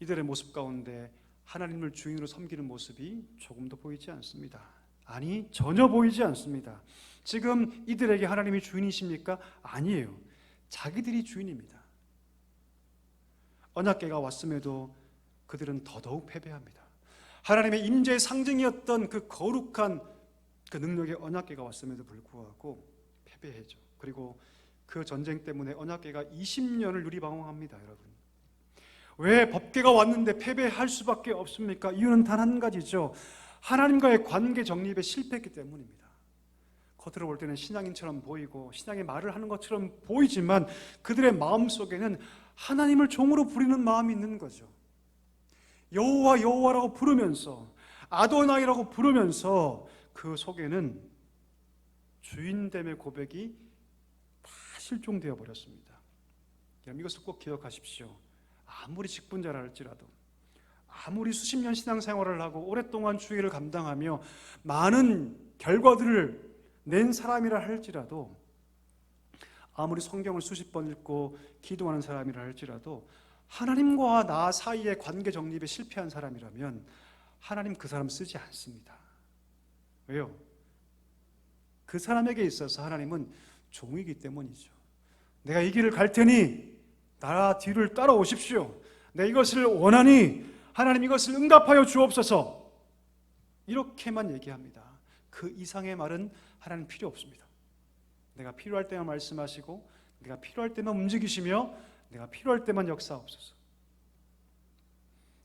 이들의 모습 가운데 하나님을 주인으로 섬기는 모습이 조금도 보이지 않습니다. 아니, 전혀 보이지 않습니다. 지금 이들에게 하나님이 주인이십니까? 아니에요. 자기들이 주인입니다. 언약궤가 왔음에도 그들은 더더욱 패배합니다. 하나님의 임재의 상징이었던 그 거룩한 그 능력의 언약궤가 왔음에도 불구하고 패배했죠. 그리고 그 전쟁 때문에 언약궤가 20년을 유리방황합니다. 여러분, 왜 법궤가 왔는데 패배할 수밖에 없습니까? 이유는 단 한 가지죠. 하나님과의 관계 정립에 실패했기 때문입니다. 겉으로 볼 때는 신앙인처럼 보이고 신앙의 말을 하는 것처럼 보이지만 그들의 마음속에는 하나님을 종으로 부리는 마음이 있는 거죠. 여호와 여호와라고 부르면서 아도나이라고 부르면서 그 속에는 주인됨의 고백이 다 실종되어 버렸습니다. 여러분, 이것을 꼭 기억하십시오. 아무리 직분자라 할지라도, 아무리 수십 년 신앙생활을 하고 오랫동안 주의를 감당하며 많은 결과들을 낸 사람이라 할지라도, 아무리 성경을 수십 번 읽고 기도하는 사람이라 할지라도 하나님과 나 사이의 관계 정립에 실패한 사람이라면 하나님 그 사람 쓰지 않습니다. 왜요? 그 사람에게 있어서 하나님은 종이기 때문이죠. 내가 이 길을 갈 테니 나 뒤를 따라오십시오. 내가 이것을 원하니 하나님 이것을 응답하여 주옵소서. 이렇게만 얘기합니다. 그 이상의 말은 하나님 필요 없습니다. 내가 필요할 때만 말씀하시고 내가 필요할 때만 움직이시며 내가 필요할 때만 역사하옵소서.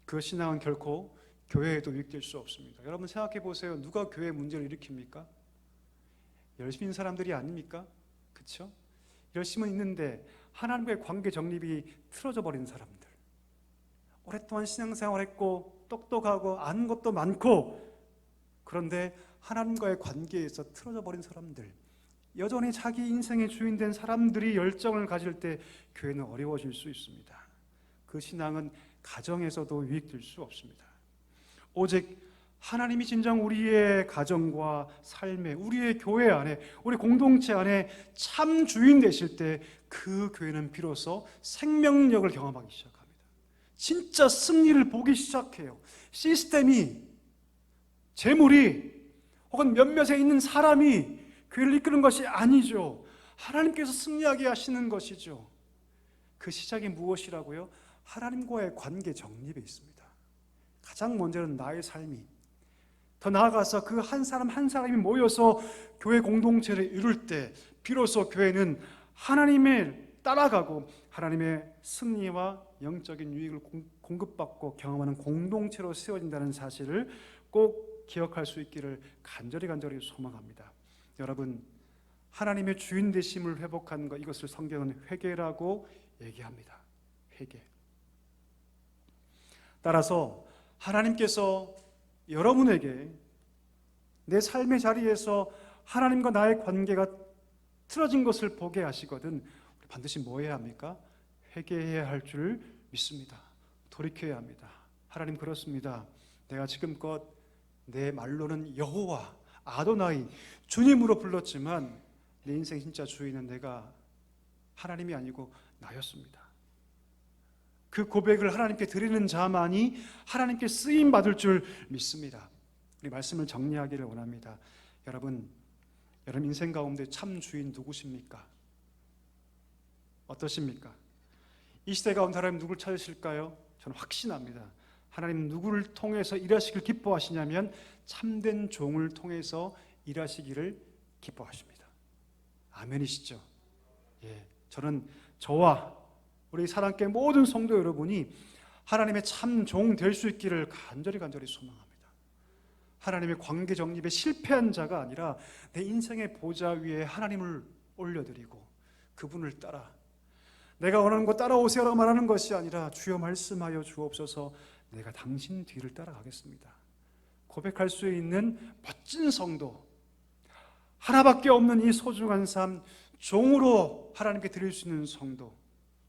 그 신앙은 결코 교회에도 유익될 수 없습니다. 여러분 생각해 보세요. 누가 교회 문제를 일으킵니까? 열심히 있는 사람들이 아닙니까? 그렇죠? 열심은 있는데 하나님과의 관계 정립이 틀어져 버린 사람들, 오랫동안 신앙생활했고 똑똑하고 아는 것도 많고, 그런데 하나님과의 관계에서 틀어져 버린 사람들, 여전히 자기 인생의 주인 된 사람들이 열정을 가질 때 교회는 어려워질 수 있습니다. 그 신앙은 가정에서도 유익될 수 없습니다. 오직 하나님이 진정 우리의 가정과 삶에, 우리의 교회 안에, 우리 공동체 안에 참 주인 되실 때 그 교회는 비로소 생명력을 경험하기 시작합니다. 진짜 승리를 보기 시작해요. 시스템이, 재물이, 혹은 몇몇에 있는 사람이 교회를 이끄는 것이 아니죠. 하나님께서 승리하게 하시는 것이죠. 그 시작이 무엇이라고요? 하나님과의 관계 정립에 있습니다. 가장 먼저는 나의 삶이, 더 나아가서 그 한 사람 한 사람이 모여서 교회 공동체를 이룰 때 비로소 교회는 하나님을 따라가고 하나님의 승리와 영적인 유익을 공급받고 경험하는 공동체로 세워진다는 사실을 꼭 기억할 수 있기를 간절히 소망합니다. 여러분, 하나님의 주인 되심을 회복하는 것, 이것을 성경은 회개라고 얘기합니다. 회개. 따라서 하나님께서 여러분에게 내 삶의 자리에서 하나님과 나의 관계가 틀어진 것을 보게 하시거든 반드시 뭐 해야 합니까? 회개해야 할 줄 믿습니다. 돌이켜야 합니다. 하나님, 그렇습니다. 내가 지금껏 내 말로는 여호와, 아도나이, 주님으로 불렀지만 내 인생 진짜 주인은 내가 하나님이 아니고 나였습니다. 그 고백을 하나님께 드리는 자만이 하나님께 쓰임 받을 줄 믿습니다. 우리 말씀을 정리하기를 원합니다. 여러분 인생 가운데 참 주인 누구십니까? 어떠십니까? 이 시대 가운데 하나님 누굴 찾으실까요? 저는 확신합니다. 하나님 누구를 통해서 일하시길 기뻐하시냐면 참된 종을 통해서 일하시기를 기뻐하십니다. 아멘이시죠? 예, 저는 저와 우리 사랑교회 모든 성도 여러분이 하나님의 참 종 될 수 있기를 간절히 소망합니다. 하나님의 관계 정립에 실패한 자가 아니라 내 인생의 보좌 위에 하나님을 올려드리고 그분을 따라, 내가 원하는 거 따라오세요라고 말하는 것이 아니라 주여 말씀하여 주옵소서, 내가 당신 뒤를 따라가겠습니다 고백할 수 있는 멋진 성도, 하나밖에 없는 이 소중한 삶, 종으로 하나님께 드릴 수 있는 성도,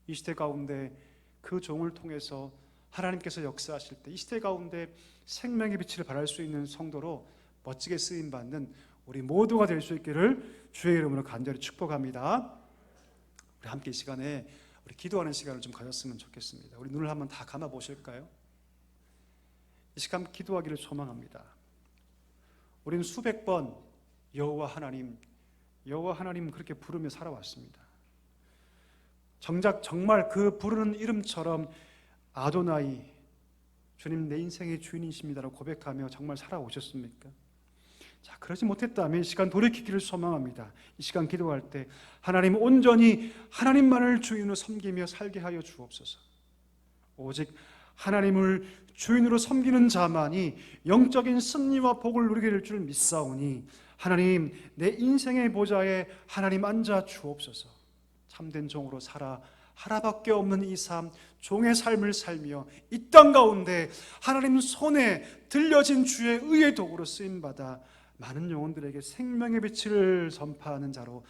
이 시대 가운데 그 종을 통해서 하나님께서 역사하실 때 이 시대 가운데 생명의 빛을 발할 수 있는 성도로 멋지게 쓰임받는 우리 모두가 될 수 있기를 주의 이름으로 간절히 축복합니다. 우리 함께 이 시간에 우리 기도하는 시간을 좀 가졌으면 좋겠습니다. 우리 눈을 한번 다 감아 보실까요? 이 시간 기도하기를 소망합니다. 우리는 수백 번 여호와 하나님 그렇게 부르며 살아왔습니다. 정말 그 부르는 이름처럼 아도나이, 주님 내 인생의 주인이십니다라고 고백하며 정말 살아오셨습니까? 자, 그러지 못했다면 이 시간 돌이키기를 소망합니다. 이 시간 기도할 때 하나님 온전히 하나님만을 주인으로 섬기며 살게 하여 주옵소서. 오직 하나님을 주인으로 섬기는 자만이 영적인 승리와 복을 누리게 될 줄 믿사오니 하나님 내 인생의 보좌에 하나님 앉아 주옵소서. 참된 종으로 살아 하나밖에 없는 이 삶, 종의 삶을 살며 이 땅 가운데 하나님 손에 들려진 주의 의의 도구로 쓰임받아 많은 영혼들에게 생명의 빛을 전파하는 자로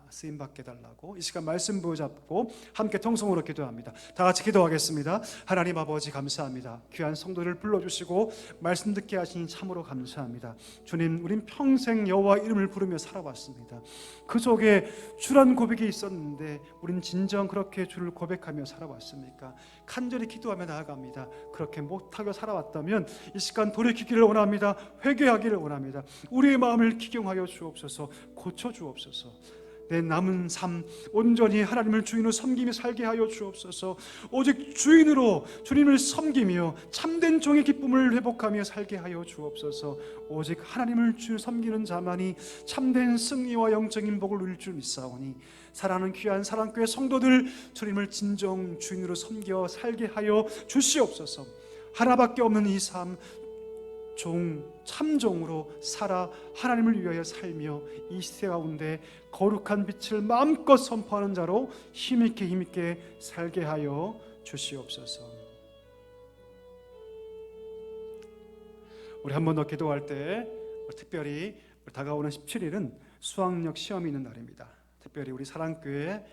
쓰임받게 달라고 이 시간 말씀 붙잡고 함께 통성으로 기도합니다. 다 같이 기도하겠습니다. 하나님 아버지 감사합니다. 귀한 성도를 불러주시고 말씀 듣게 하시니 참으로 감사합니다. 주님, 우린 평생 여호와 이름을 부르며 살아왔습니다. 그 속에 주란 고백이 있었는데 우린 진정 그렇게 주를 고백하며 살아왔습니까? 간절히 기도하며 나아갑니다. 그렇게 못하고 살아왔다면 이 시간 돌이키기를 원합니다. 회개하기를 원합니다. 우리의 마음을 기경하여 주옵소서, 고쳐 주옵소서. 내 남은 삶 온전히 하나님을 주인으로 섬기며 살게 하여 주옵소서. 오직 주인으로 주님을 섬기며 참된 종의 기쁨을 회복하며 살게 하여 주옵소서. 오직 하나님을 주인으로 섬기는 자만이 참된 승리와 영적인 복을 누릴 줄 믿사오니 사랑하는 귀한 사랑교회 성도들, 주님을 진정 주인으로 섬겨 살게 하여 주시옵소서. 하나밖에 없는 이 삶, 참종으로 살아 하나님을 위하여 살며 이 시대 가운데 거룩한 빛을 마음껏 선포하는 자로 힘있게 살게 하여 주시옵소서. 우리 한 번 더 기도할 때 특별히 다가오는 17일은 수학력 시험이 있는 날입니다. 특별히 우리 사랑교회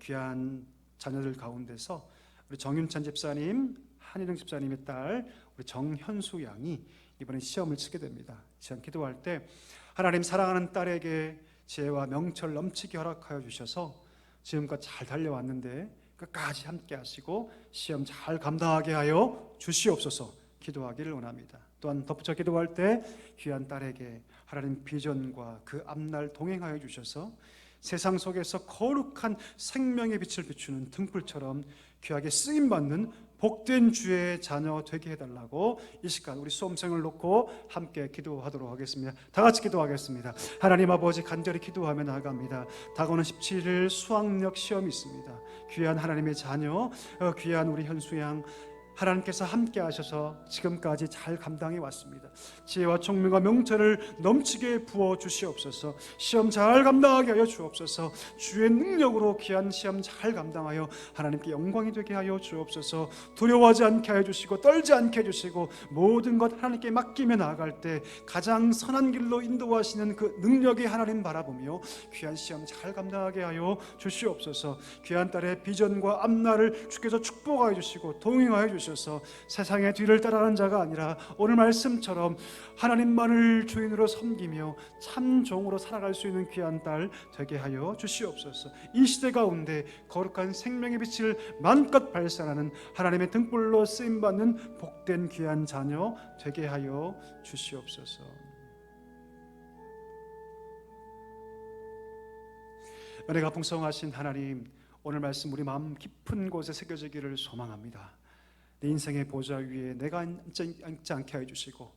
귀한 자녀들 가운데서 우리 정윤찬 집사님, 한희령 집사님의 딸 우리 정현수 양이 이번에 시험을 치게 됩니다. 시험 기도할 때 하나님 사랑하는 딸에게 지혜와 명철 넘치게 허락하여 주셔서 지금껏 잘 달려왔는데 끝까지 함께 하시고 시험 잘 감당하게 하여 주시옵소서 기도하기를 원합니다. 또한 덧붙여 기도할 때 귀한 딸에게 하나님 비전과 그 앞날 동행하여 주셔서 세상 속에서 거룩한 생명의 빛을 비추는 등불처럼 귀하게 쓰임받는 복된 주의 자녀 되게 해달라고 이 시간 우리 수험생을 놓고 함께 기도하도록 하겠습니다. 다 같이 기도하겠습니다. 하나님 아버지, 간절히 기도하며 나아갑니다. 다가오는 17일 수학력 시험이 있습니다. 귀한 하나님의 자녀, 귀한 우리 현수양, 하나님께서 함께 하셔서 지금까지 잘 감당해 왔습니다. 지혜와 총명과 명철을 넘치게 부어 주시옵소서. 시험 잘 감당하게 하여 주옵소서. 주의 능력으로 귀한 시험 잘 감당하여 하나님께 영광이 되게 하여 주옵소서. 두려워하지 않게 하여 주시고 떨지 않게 해주시고 모든 것 하나님께 맡기며 나아갈 때 가장 선한 길로 인도하시는 그 능력의 하나님 바라보며 귀한 시험 잘 감당하게 하여 주시옵소서. 귀한 딸의 비전과 앞날을 주께서 축복하여 주시고 동행하여 주시고 세상의 뒤를 따라가는 자가 아니라 오늘 말씀처럼 하나님만을 주인으로 섬기며 참 종으로 살아갈 수 있는 귀한 딸 되게 하여 주시옵소서. 이 시대 가운데 거룩한 생명의 빛을 마음껏 발산하는 하나님의 등불로 쓰임받는 복된 귀한 자녀 되게 하여 주시옵소서. 은혜가 풍성하신 하나님, 오늘 말씀 우리 마음 깊은 곳에 새겨지기를 소망합니다. 내 인생의 보좌 위에 내가 앉지 않게 해주시고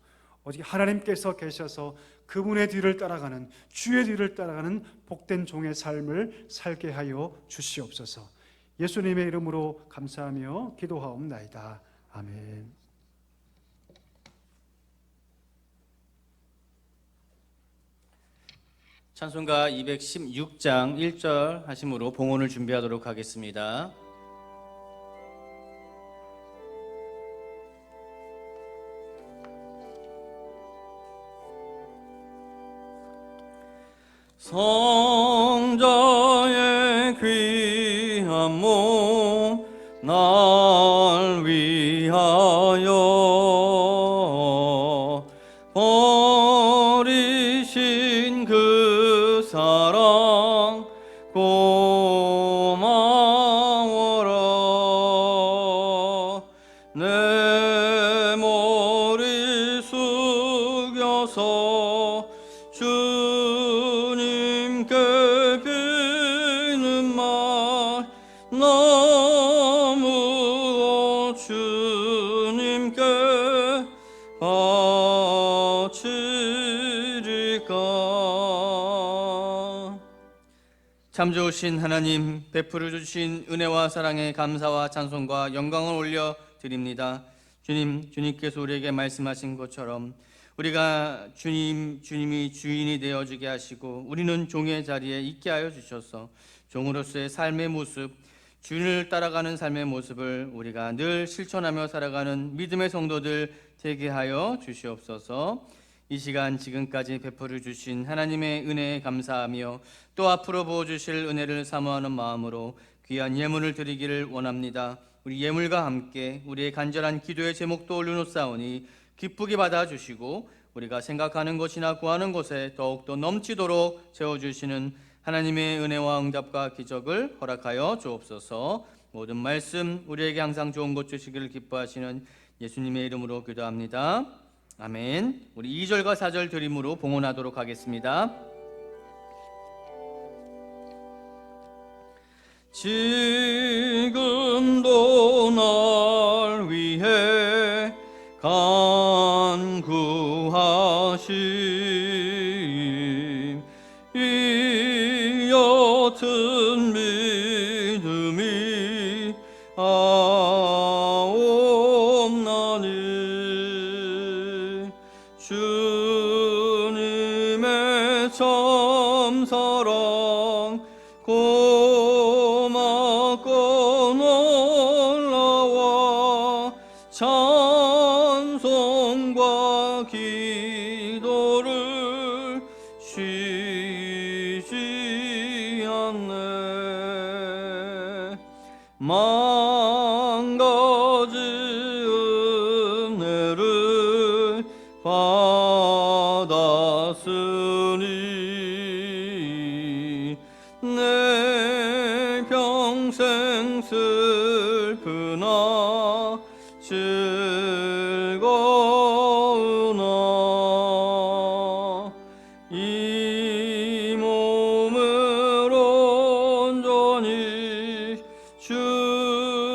오직 하나님께서 계셔서 그분의 뒤를 따라가는, 주의 뒤를 따라가는 복된 종의 삶을 살게 하여 주시옵소서. 예수님의 이름으로 감사하며 기도하옵나이다. 아멘. 찬송가 216장 1절 하심으로 봉헌을 준비하도록 하겠습니다. 성자의 귀한 몸 날 위하여 버리신 그 사랑 고마워라. 내 머리 숙여서 주님께 비는 말 너무 주님께 바치리까. 참 좋으신 하나님, 베풀어 주신 은혜와 사랑에 감사와 찬송과 영광을 올려 드립니다. 주님께서 우리에게 말씀하신 것처럼 우리가 주님이 주인이 되어주게 하시고 우리는 종의 자리에 있게 하여 주셔서 종으로서의 삶의 모습, 주인을 따라가는 삶의 모습을 우리가 늘 실천하며 살아가는 믿음의 성도들 되게 하여 주시옵소서. 이 시간 지금까지 베풀어 주신 하나님의 은혜에 감사하며 또 앞으로 부어주실 은혜를 사모하는 마음으로 귀한 예물을 드리기를 원합니다. 우리 예물과 함께 우리의 간절한 기도의 제목도 올려놓사오니 기쁘게 받아주시고 우리가 생각하는 것이나 구하는 것에 더욱더 넘치도록 채워주시는 하나님의 은혜와 응답과 기적을 허락하여 주옵소서. 모든 말씀 우리에게 항상 좋은 것 주시기를 기뻐하시는 예수님의 이름으로 기도합니다. 아멘. 우리 2절과 4절 드림으로 봉헌하도록 하겠습니다. 지금도 날 위해 간구하심 이 옅은 믿음이 아옵나니 주님의 참사랑 고맙고 놀라워 찬송과 기도를 쉬지 않네. 만 가지 은혜를 받았으니 내 평생 슬프나 즐거우나 이 몸을 온전히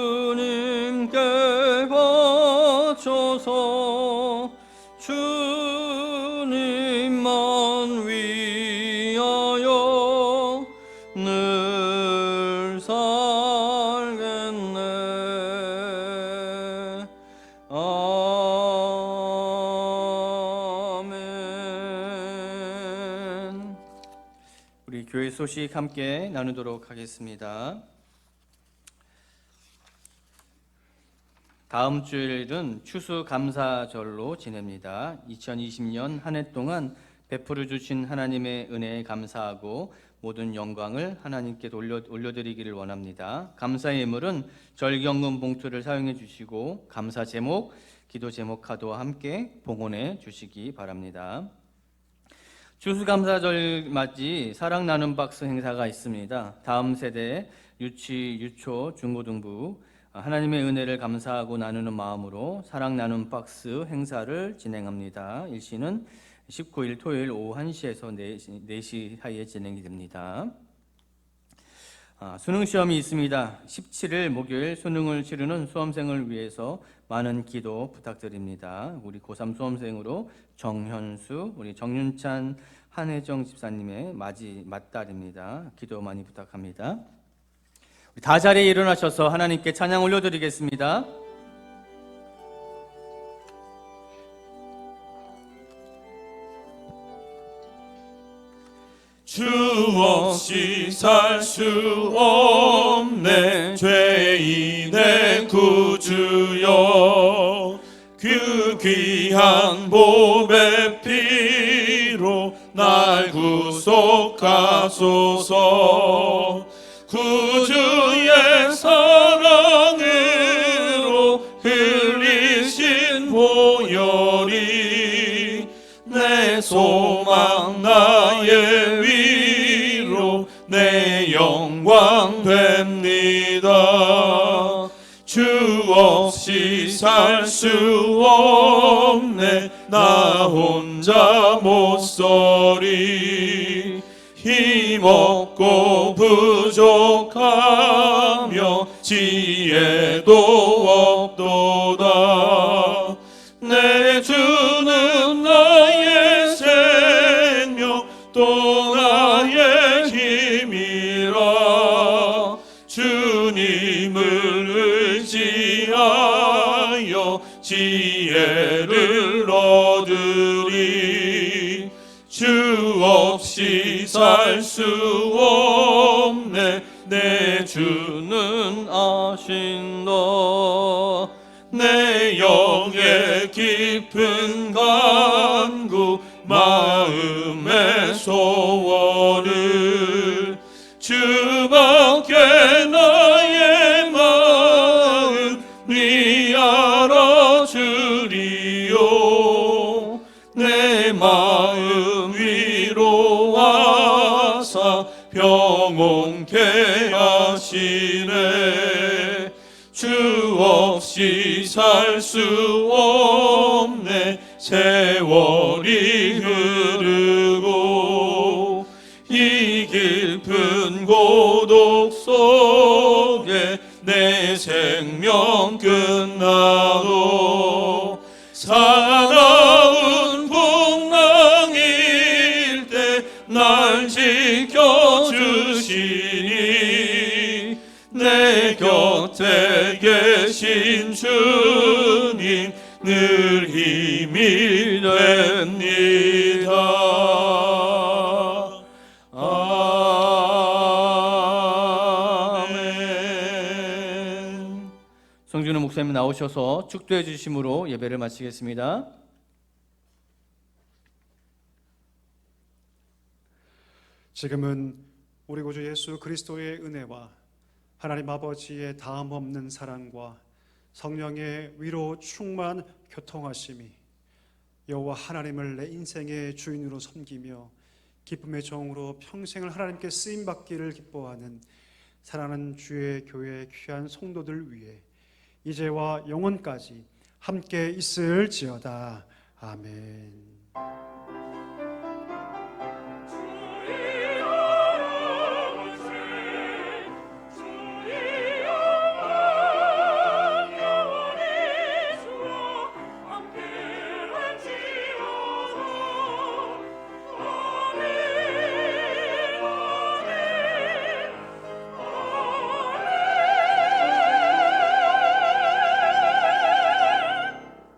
주님께 바쳐서 주님만 위하여 늘 살겠네. 아멘. 우리 교회 소식 함께 나누도록 하겠습니다. 다음 주일은 추수감사절로 지냅니다. 2020년 한 해 동안 베풀어 주신 하나님의 은혜에 감사하고 모든 영광을 하나님께 올려드리기를 원합니다. 감사의 예물은 절경금 봉투를 사용해 주시고 감사 제목, 기도 제목 카드와 함께 봉헌해 주시기 바랍니다. 추수감사절 맞이 사랑 나눔 박스 행사가 있습니다. 다음 세대 유치, 유초, 중고등부 하나님의 은혜를 감사하고 나누는 마음으로 사랑 나눔 박스 행사를 진행합니다. 일시는 19일 토요일 오후 1시에서 4시 사이에 진행이 됩니다. 수능 시험이 있습니다. 17일 목요일 수능을 치르는 수험생을 위해서 많은 기도 부탁드립니다. 우리 고3 수험생으로 정현수, 우리 정윤찬, 한혜정 집사님의 맏딸입니다. 기도 많이 부탁합니다. 다 자리에 일어나셔서 하나님께 찬양 올려드리겠습니다. 주 없이 살 수 없네 죄인의 구주여 그 귀한 보배 피로 날 구속하소서 구주의 사랑으로 흘리신 보혈이 내 소망 나의 위로 내 영광 됩니다. 주 없이 살 수 없네 나 혼자 못 서리 힘없고 부족하며 지혜도 없도다 내 주는 나의 생명 또 나의 힘이라 주님을 의지하여 지혜를 얻으리 주 없이 살 수 없네 내 주는 아신다 내 영의 깊은 간구 마음의 소원을 주밖에 나의 마음 네 알아주리요 내 마음 위로하사 평온케 하시네 주 없이 살 수 없네 세월이 흐르고 이 깊은 고독 속 잘 지켜주시니 내 곁에 계신 주님 늘 힘이 됩니다. 아멘. 성준호 목사님 나오셔서 축도해 주심으로 예배를 마치겠습니다. 지금은 우리 구주 예수 그리스도의 은혜와 하나님 아버지의 다함없는 사랑과 성령의 위로 충만 교통하심이 여호와 하나님을 내 인생의 주인으로 섬기며 기쁨의 종으로 평생을 하나님께 쓰임받기를 기뻐하는 사랑하는 주의 교회 귀한 성도들 위해 이제와 영원까지 함께 있을지어다. 아멘.